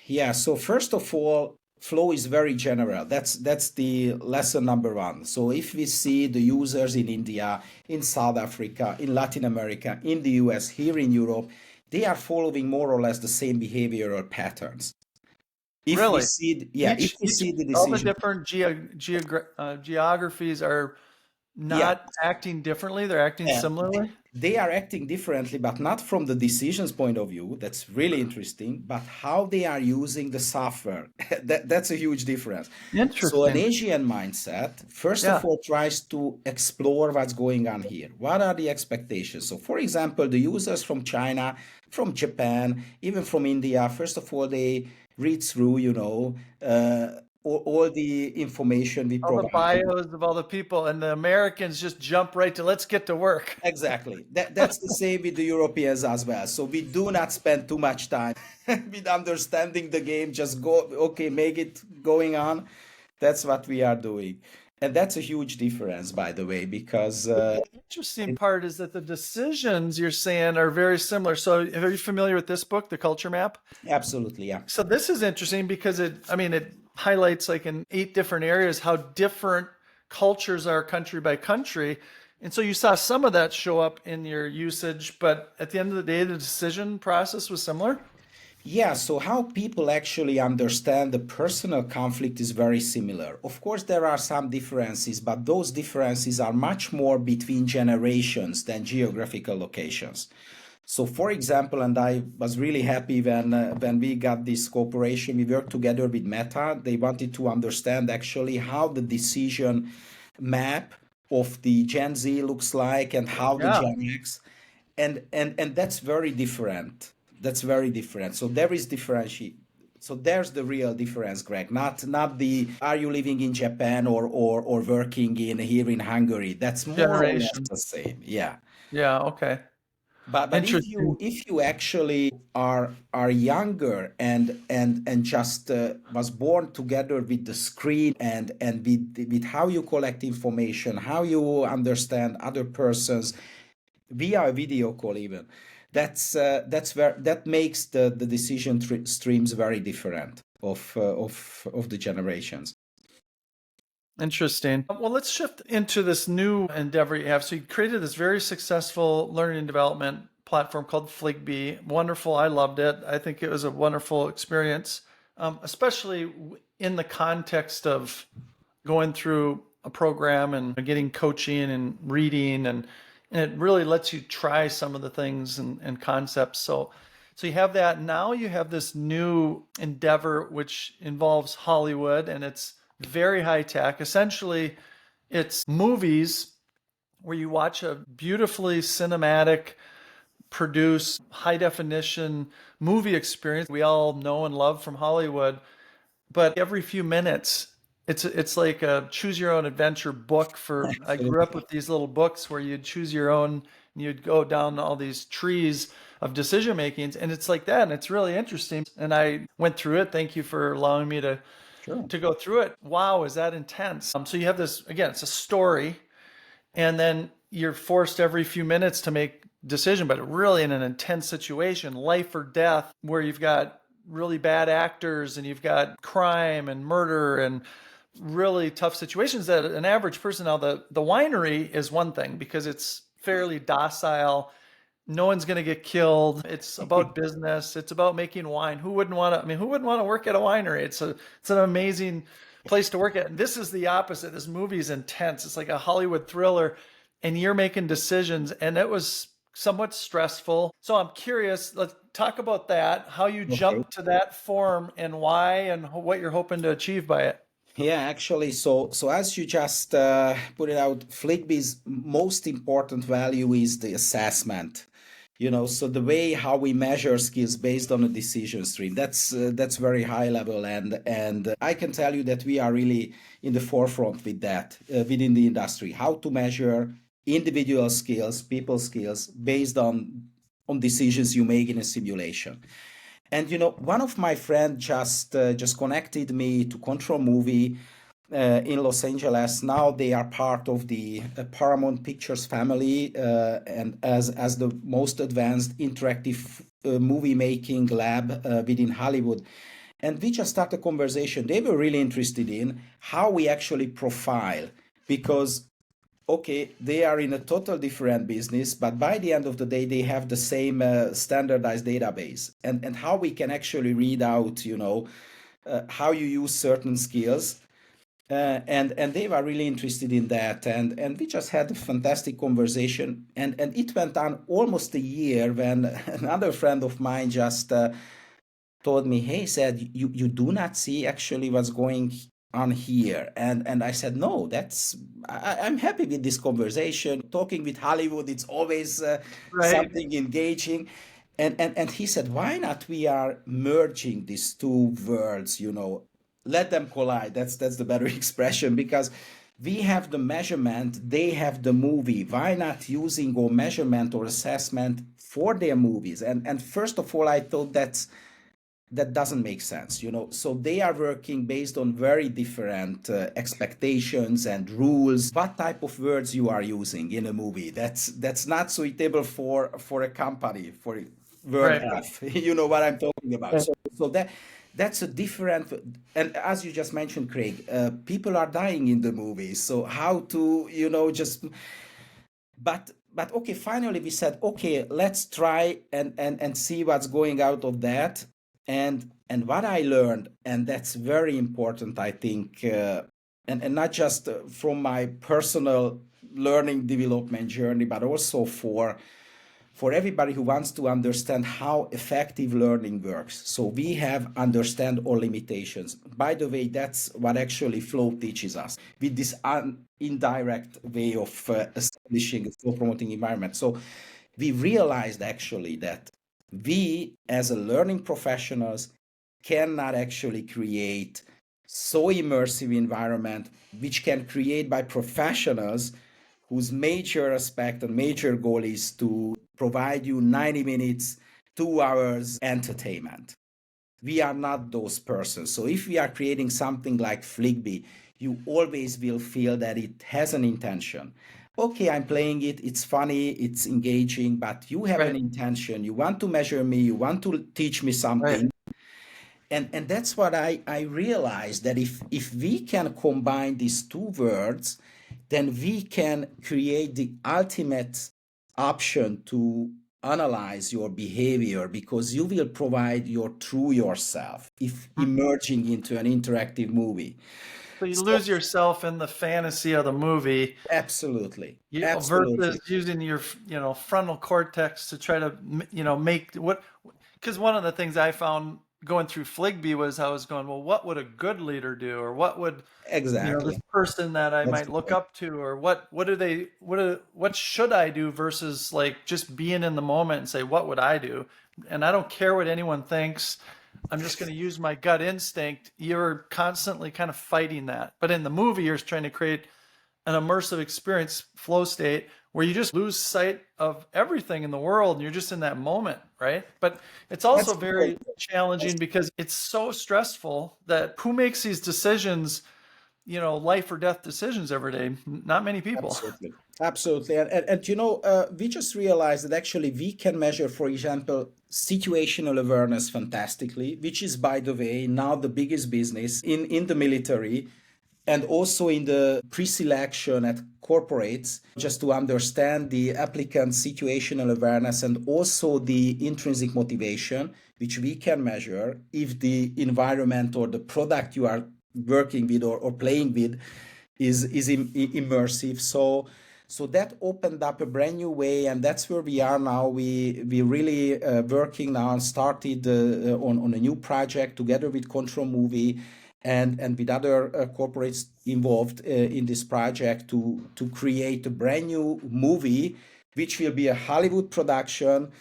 Yeah, so first of all, flow is very general. That's the lesson number one. So if we see the users in India, in South Africa, in Latin America, in the US, here in Europe, they are following more or less the same behavioral patterns. If we Really? see, yeah, if we Each see the all the decision, different geographies are yeah, not acting differently, they're acting yeah, similarly. they are acting differently, but not from the decisions point of view. That's really interesting, but how they are using the software. That's a huge difference. So an Interesting. Asian mindset, first of Yeah. all, tries to explore what's going on here. What are the expectations? So, for example, the users from China, from Japan, even from India, first of all, they read through, all the information we All the provide. bios of all the people, and the Americans just jump right to let's get to work. Exactly. That's the same with the Europeans as well. So we do not spend too much time with understanding the game. Just go, okay, make it going on. That's what we are doing. And that's a huge difference, by the way, because The interesting part is that the decisions you're saying are very similar. So are you familiar with this book, The Culture Map? absolutely, yeah. So this is interesting because it highlights like in 8 different areas how different cultures are country by country. And so you saw some of that show up in your usage, but at the end of the day, the decision process was similar. Yeah, so how people actually understand the personal conflict is very similar. Of course, there are some differences, but those differences are much more between generations than geographical locations. So, for example, and I was really happy when we got this cooperation. We worked together with Meta. They wanted to understand actually how the decision map of the Gen Z looks like and how the Yeah. Gen X, and that's very different. That's very different. So there is differentiate. So there's the real difference, Greg. Not the are you living in Japan or working in here in Hungary. That's more or less Generation. the same. Yeah. Yeah. Okay. But Interesting. if you actually are younger and just was born together with the screen and with how you collect information, how you understand other persons via a video call even, that's where that makes the decision streams very different of the generations. Interesting. Well, let's shift into this new endeavor you have. So you created this very successful learning and development platform called Fligby. Wonderful. I loved it. I think it was a wonderful experience, especially in the context of going through a program and getting coaching and reading, and it really lets you try some of the things and concepts. So So you have that. Now you have this new endeavor, which involves Hollywood, and it's very high tech. Essentially, it's movies where you watch a beautifully cinematic, produced, high definition movie experience we all know and love from Hollywood. But every few minutes, it's like a choose your own adventure book for, I grew up Absolutely. with these little books where you'd choose your own and you'd go down all these trees of decision makings, and it's like that, and it's really interesting. And I went through it. Thank you for allowing me Sure. to go through it. Wow, is that intense? So you have this, again, it's a story, and then you're forced every few minutes to make decision, but really in an intense situation, life or death, where you've got really bad actors and you've got crime and murder and really tough situations that an average person. Now the winery is one thing because it's fairly docile. No one's going to get killed. It's about business. It's about making wine. Who wouldn't want to? I mean, who wouldn't want to work at a winery? It's an amazing place to work at. And this is the opposite. This movie is intense. It's like a Hollywood thriller, and you're making decisions, and it was somewhat stressful. So I'm curious. Let's talk about that. How you Okay. jumped to that form and why, and what you're hoping to achieve by it. Yeah, actually, so as you just put it out, Fligby's most important value is the assessment. So the way how we measure skills based on a decision stream, that's very high level, and I can tell you that we are really in the forefront with that within the industry. How to measure individual skills, people skills based on decisions you make in a simulation. And one of my friends just connected me to Control Movie in Los Angeles. Now they are part of the Paramount Pictures family, and as the most advanced interactive movie making lab within Hollywood. And we just started a conversation. They were really interested in how we actually profile, because okay, they are in a total different business, but by the end of the day, they have the same standardized database, and how we can actually read out, how you use certain skills. And they were really interested in that, and we just had a fantastic conversation, and it went on almost a year when another friend of mine just told me, "Hey, said you do not see actually what's going on here." And I said, "No, I'm happy with this conversation. Talking with Hollywood, it's always Right. something engaging." And he said, "Why not we are merging these two worlds, let them collide." That's the better expression, because we have the measurement, they have the movie. Why not using our measurement or assessment for their movies? And first of all, I thought that doesn't make sense. So they are working based on very different expectations and rules. What type of words you are using in a movie, that's not suitable for a company, for word Right. health. You know what I'm talking about. So that's a different. And as you just mentioned, Craig, people are dying in the movies, so how to just. But okay, finally we said, okay, let's try and see what's going out of that. And what I learned, and that's very important, I think, and not just from my personal learning development journey, but also for everybody who wants to understand how effective learning works. So we have understand our limitations. By the way, that's what actually flow teaches us with this indirect way of establishing a flow promoting environment. So we realized actually that we as a learning professionals cannot actually create so immersive environment which can create by professionals whose major aspect and major goal is to provide you 90 minutes, 2 hours entertainment. We are not those persons. So if we are creating something like Fligby, you always will feel that it has an intention. Okay, I'm playing it, it's funny, it's engaging, but you have an Right. intention. You want to measure me, you want to teach me Right. something. And that's what I realized, that if we can combine these two words, then we can create the ultimate option to analyze your behavior, because you will provide your true yourself if emerging into an interactive movie. So you So lose yourself in the fantasy of the movie, absolutely, versus absolutely. using your frontal cortex to try to make Because one of the things I found going through Fligby was I was going, well, what would a good leader do, or what would this Exactly. person that I That's might the look point. up to, or what should I do versus like just being in the moment and say, what would I do? And I don't care what anyone thinks. I'm just going to use my gut instinct. You're constantly kind of fighting that. But in the movie, you're trying to create an immersive experience flow state where you just lose sight of everything in the world and you're just in that moment, right? But it's also That's the point. very challenging because it's so stressful that who makes these decisions, life or death decisions every day? Not many people. Absolutely. Absolutely. We just realized that actually we can measure, for example, situational awareness fantastically, which is, by the way, now the biggest business in the military and also in the pre-selection at corporates, just to understand the applicant situational awareness and also the intrinsic motivation, which we can measure if the environment or the product you are working with or playing with is immersive. So that opened up a brand new way, and that's where we are now. We really working now and started on a new project together with Control Movie and with other corporates involved in this project to create a brand new movie, which will be a Hollywood production.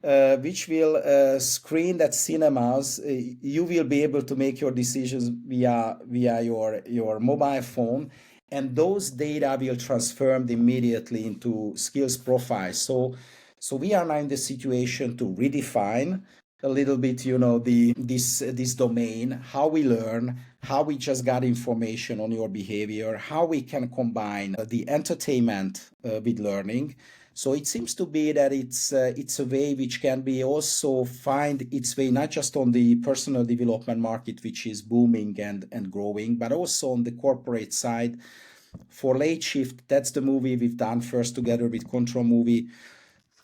Which will screen at cinemas. You will be able to make your decisions via your mobile phone, and those data will transform immediately into skills profiles. So we are now in the situation to redefine a little bit, this domain, how we learn, how we just got information on your behavior, how we can combine the entertainment with learning. So it seems to be that it's a way which can be also find its way not just on the personal development market, which is booming and growing, but also on the corporate side. For Late Shift, that's the movie we've done first together with Control Movie.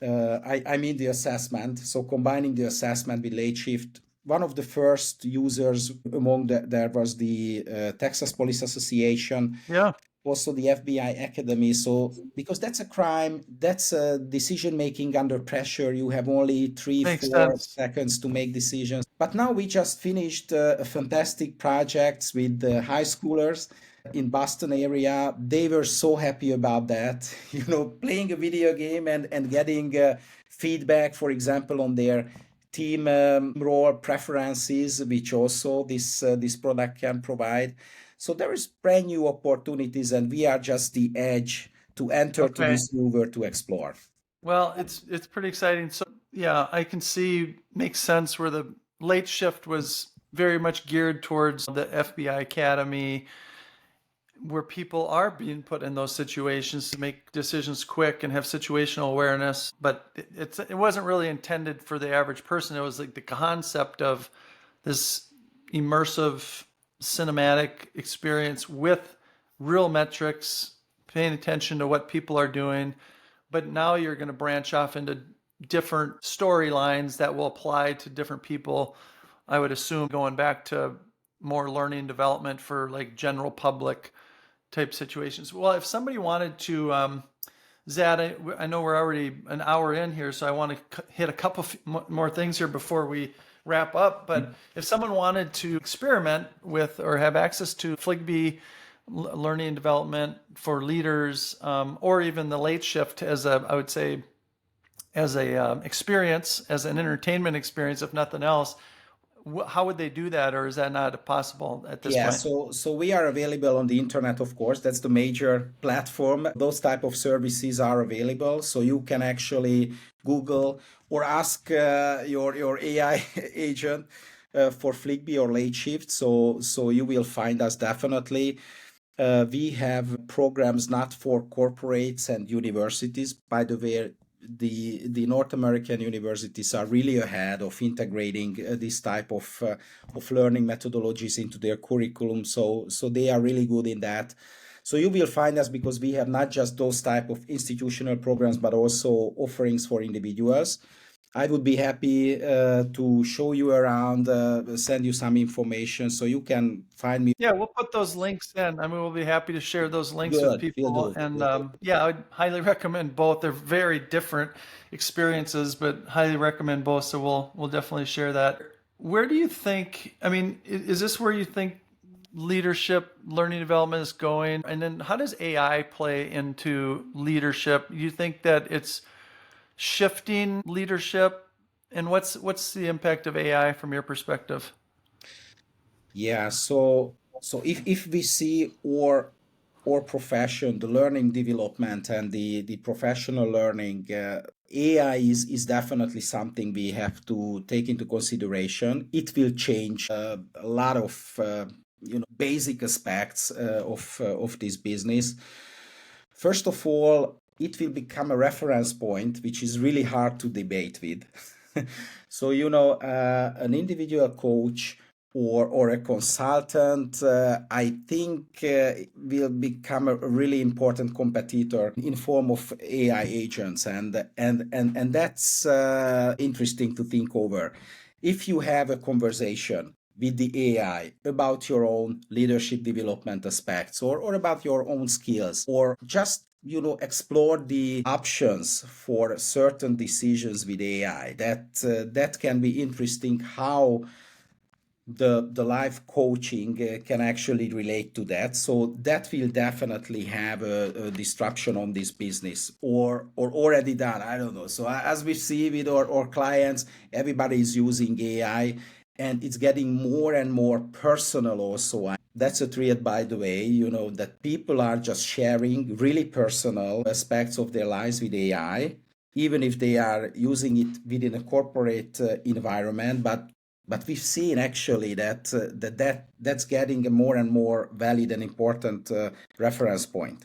I mean the assessment. So combining the assessment with Late Shift, one of the first users there was the Texas Police Association, Yeah, also the FBI Academy. So because that's a crime, that's a decision making under pressure. You have only three, makes 4 sense. seconds to make decisions. But now we just finished a fantastic project with high schoolers in Boston area. They were so happy about that, playing a video game and getting feedback, for example, on their team role preferences, which also this product can provide. So there is brand new opportunities, and we are just the edge to enter to Okay. this new world to explore. Well, it's pretty exciting. So yeah, I can see makes sense where the Late Shift was very much geared towards the FBI Academy, where people are being put in those situations to make decisions quick and have situational awareness. But it wasn't really intended for the average person. It was like the concept of this immersive cinematic experience with real metrics, paying attention to what people are doing. But now you're going to branch off into different storylines that will apply to different people. I would assume going back to more learning development for like general public type situations. Well, if somebody wanted to, Zad, I know we're already an hour in here, so I want to hit a couple more things here before we wrap up. But if someone wanted to experiment with or have access to Fligby learning and development for leaders, or even the Late Shift as I would say, as a experience, as an entertainment experience, if nothing else, how would they do that, or is that not possible at this Yeah, point? so we are available on the internet, of course. That's the major platform. Those type of services are available, so you can actually Google or ask your AI agent for Fligby or Late Shift. So you will find us definitely. We have programs not for corporates and universities. By the way, the North American universities are really ahead of integrating this type of learning methodologies into their curriculum. So they are really good in that. So you will find us because we have not just those type of institutional programs, but also offerings for individuals. I would be happy to show you around, send you some information so you can find me. Yeah, we'll put those links in. I mean, we'll be happy to share those links with Good, will people. do. And Will do. yeah, I'd highly recommend both. They're very different experiences, but highly recommend both. So we'll definitely share that. Where do you think, I mean, is this where you think leadership, learning development is going? And then how does AI play into leadership? Do you think that it's shifting leadership? And what's the impact of AI from your perspective? Yeah, so if we see our profession, the learning development and the professional learning, AI is definitely something we have to take into consideration. It will change a lot of basic aspects of this business. First of all, it will become a reference point, which is really hard to debate with. So, an individual coach or a consultant, I think will become a really important competitor in form of AI agents, and that's interesting to think over. If you have a conversation with the AI about your own leadership development aspects or about your own skills or just explore the options for certain decisions with AI, that can be interesting how the life coaching can actually relate to that. So that will definitely have a disruption on this business or already done. I don't know. So as we see with our clients, everybody is using AI and it's getting more and more personal also. That's a trend, by the way, that people are just sharing really personal aspects of their lives with AI, even if they are using it within a corporate environment. But we've seen actually that's getting a more and more valid and important reference point.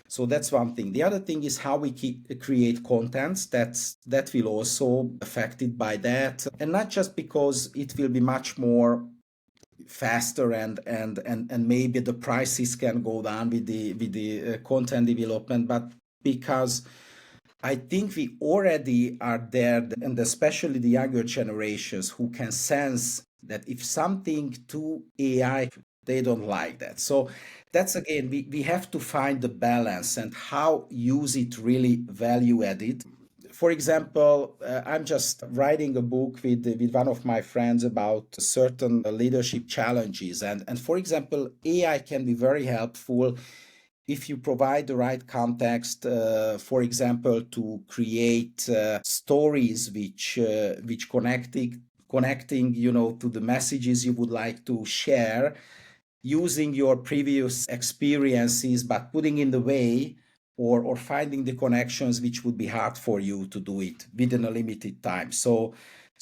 So that's one thing. The other thing is how we create contents. That will also affected by that, and not just because it will be much more faster and maybe the prices can go down with the content development, but because I think we already are there, and especially the younger generations who can sense that if something to AI, they don't like that. So that's again, we have to find the balance and how use it really value added. For example, I'm just writing a book with one of my friends about certain leadership challenges. And for example, AI can be very helpful if you provide the right context, for example, to create stories which connecting to the messages you would like to share, using your previous experiences, but putting in the way or finding the connections which would be hard for you to do it within a limited time. So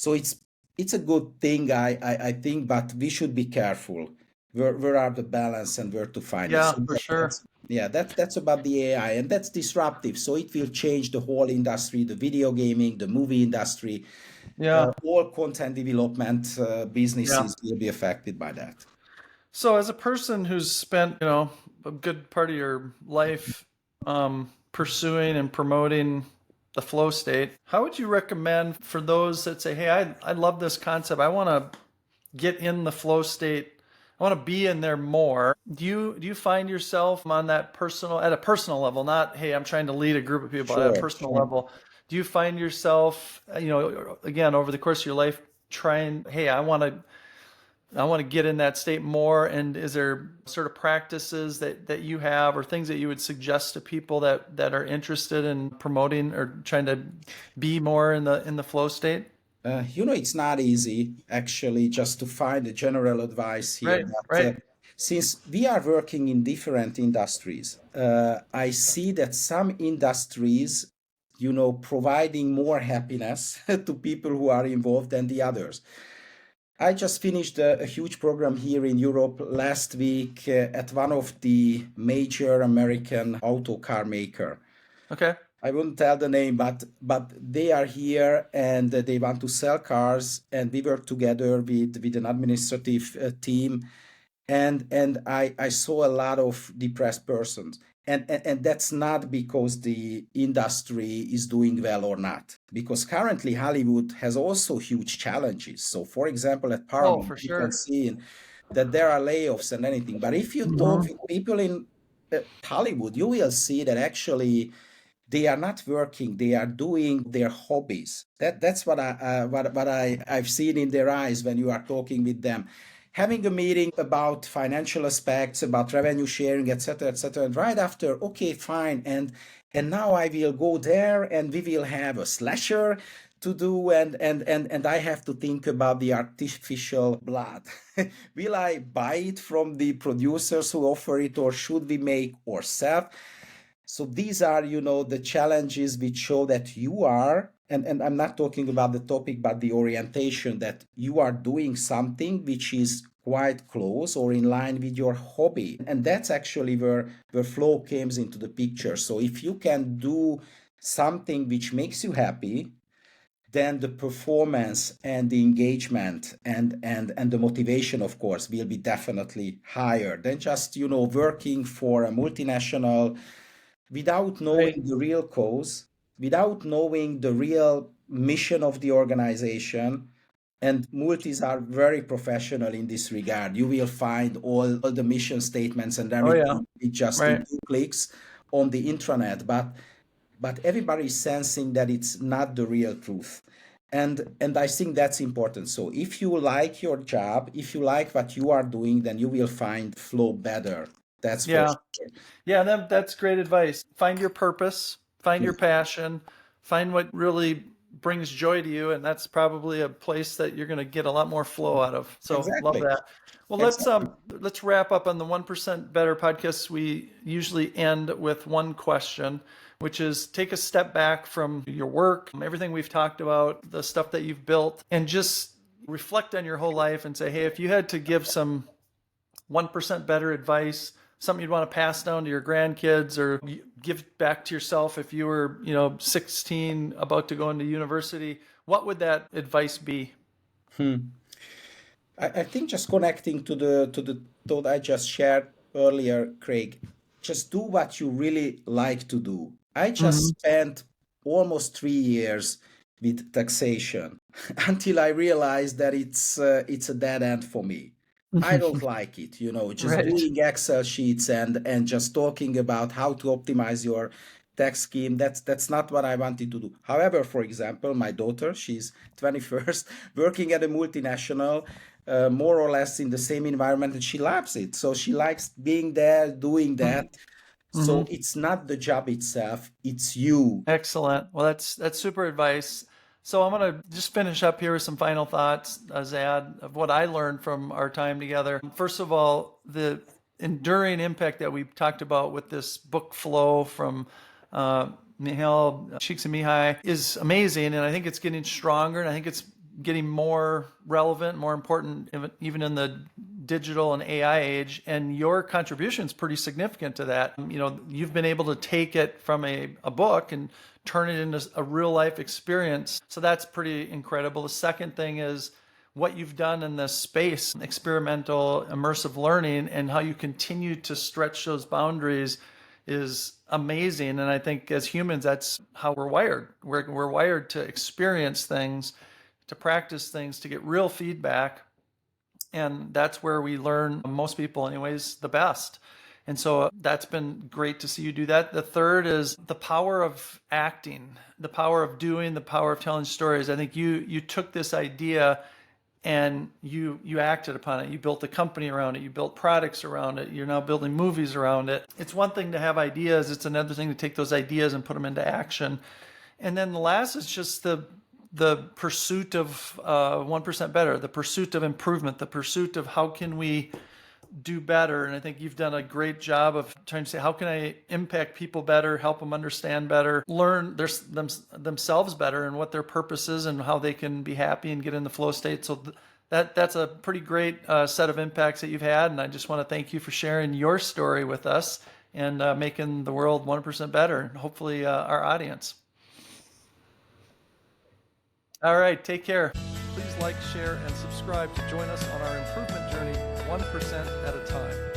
it's a good thing, I think, but we should be careful. Where are the balance and where to find it? Yeah, So for sure. that's about the AI, and that's disruptive. So it will change the whole industry, the video gaming, the movie industry, Yeah, all content development yeah. businesses will be affected by that. So as a person who's spent, a good part of your life pursuing and promoting the flow state, how would you recommend for those that say, "Hey, I love this concept. I want to get in the flow state. I want to be in there more." Do you find yourself on that personal at a personal level, not, "Hey, I'm trying to lead a group of people," but at a Sure, personal sure. level, do you find yourself, again, over the course of your life trying, "Hey, I want to get in that state more," and is there sort of practices that you have or things that you would suggest to people that are interested in promoting or trying to be more in the flow state? It's not easy actually just to find a general advice here, Right, but right. since we are working in different industries, I see that some industries, providing more happiness to people who are involved than the others. I just finished a huge program here in Europe last week at one of the major American auto car maker. Okay. I wouldn't tell the name, but they are here and they want to sell cars, and we work together with an administrative team, and I saw a lot of depressed persons, And that's not because the industry is doing well or not, because currently Hollywood has also huge challenges. So, for example, at Oh, Paramount, for you can sure. see that there are layoffs and anything. But if you talk Hmm. with people in Hollywood, you will see that actually they are not working; they are doing their hobbies. That's what I've seen in their eyes when you are talking with them, having a meeting about financial aspects, about revenue sharing, etc., etc. And right after, okay, fine, and now I will go there, and we will have a slasher to do, and I have to think about the artificial blood. Will I buy it from the producers who offer it, or should we make ourselves? So these are, the challenges which show that you are, and I'm not talking about the topic, but the orientation, that you are doing something which is quite close or in line with your hobby. And that's actually where flow comes into the picture. So if you can do something which makes you happy, then the performance and the engagement and the motivation, of course, will be definitely higher than just, working for a multinational without Right. knowing the real cause, without knowing the real mission of the organization. And multis are very professional in this regard. You will find all the mission statements and Oh, yeah. everything just in Right. 2 clicks on the intranet, but everybody is sensing that it's not the real truth. And I think that's important. So if you like your job, if you like what you are doing, then you will find flow better. That's for Yeah. sure. Yeah, that's great advice. Find your purpose, find your Yeah, passion, find what really brings joy to you, and that's probably a place that you're going to get a lot more flow out of. So love exactly. that. Well, Exactly. let's wrap up on the 1% Better podcast. We usually end with one question, which is take a step back from your work, everything we've talked about, the stuff that you've built, and just reflect on your whole life and say, hey, if you had to give some 1% better advice, something you'd want to pass down to your grandkids or give back to yourself if you were, 16, about to go into university, what would that advice be? Hmm. I think just connecting to the thought I just shared earlier, Craig, just do what you really like to do. I just Hmm. spent almost 3 years with taxation until I realized that it's a dead end for me. I don't like it, just Right. doing Excel sheets and just talking about how to optimize your tax scheme. That's not what I wanted to do. However, for example, my daughter, she's 21st, working at a multinational, more or less in the same environment, and she loves it. So she likes being there, doing that. Hmm. So it's not the job itself, it's you. Excellent. Well, that's super advice. So I'm going to just finish up here with some final thoughts, Zad, of what I learned from our time together. First of all, the enduring impact that we talked about with this book flow from Mihaly Csikszentmihalyi is amazing, and I think it's getting stronger, and I think it's getting more relevant, more important, even in the digital and AI age. And your contribution is pretty significant to that. You've been able to take it from a book and turn it into a real life experience. So that's pretty incredible. The second thing is what you've done in this space, experimental, immersive learning, and how you continue to stretch those boundaries is amazing. And I think as humans, that's how we're wired. We're wired to experience things, to practice things, to get real feedback. And that's where we learn, most people anyways, the best. And so that's been great to see you do that. The third is the power of acting, the power of doing, the power of telling stories. I think you took this idea and you acted upon it. You built a company around it. You built products around it. You're now building movies around it. It's one thing to have ideas. It's another thing to take those ideas and put them into action. And then the last is just the pursuit of 1% better, the pursuit of improvement, the pursuit of how can we do better. And I think you've done a great job of trying to say, how can I impact people better, help them understand better, learn themselves better and what their purpose is and how they can be happy and get in the flow state. So that's a pretty great set of impacts that you've had. And I just want to thank you for sharing your story with us and making the world 1% better, and hopefully our audience. All right, take care. Please like, share, and subscribe to join us on our improvement journey 1% at a time.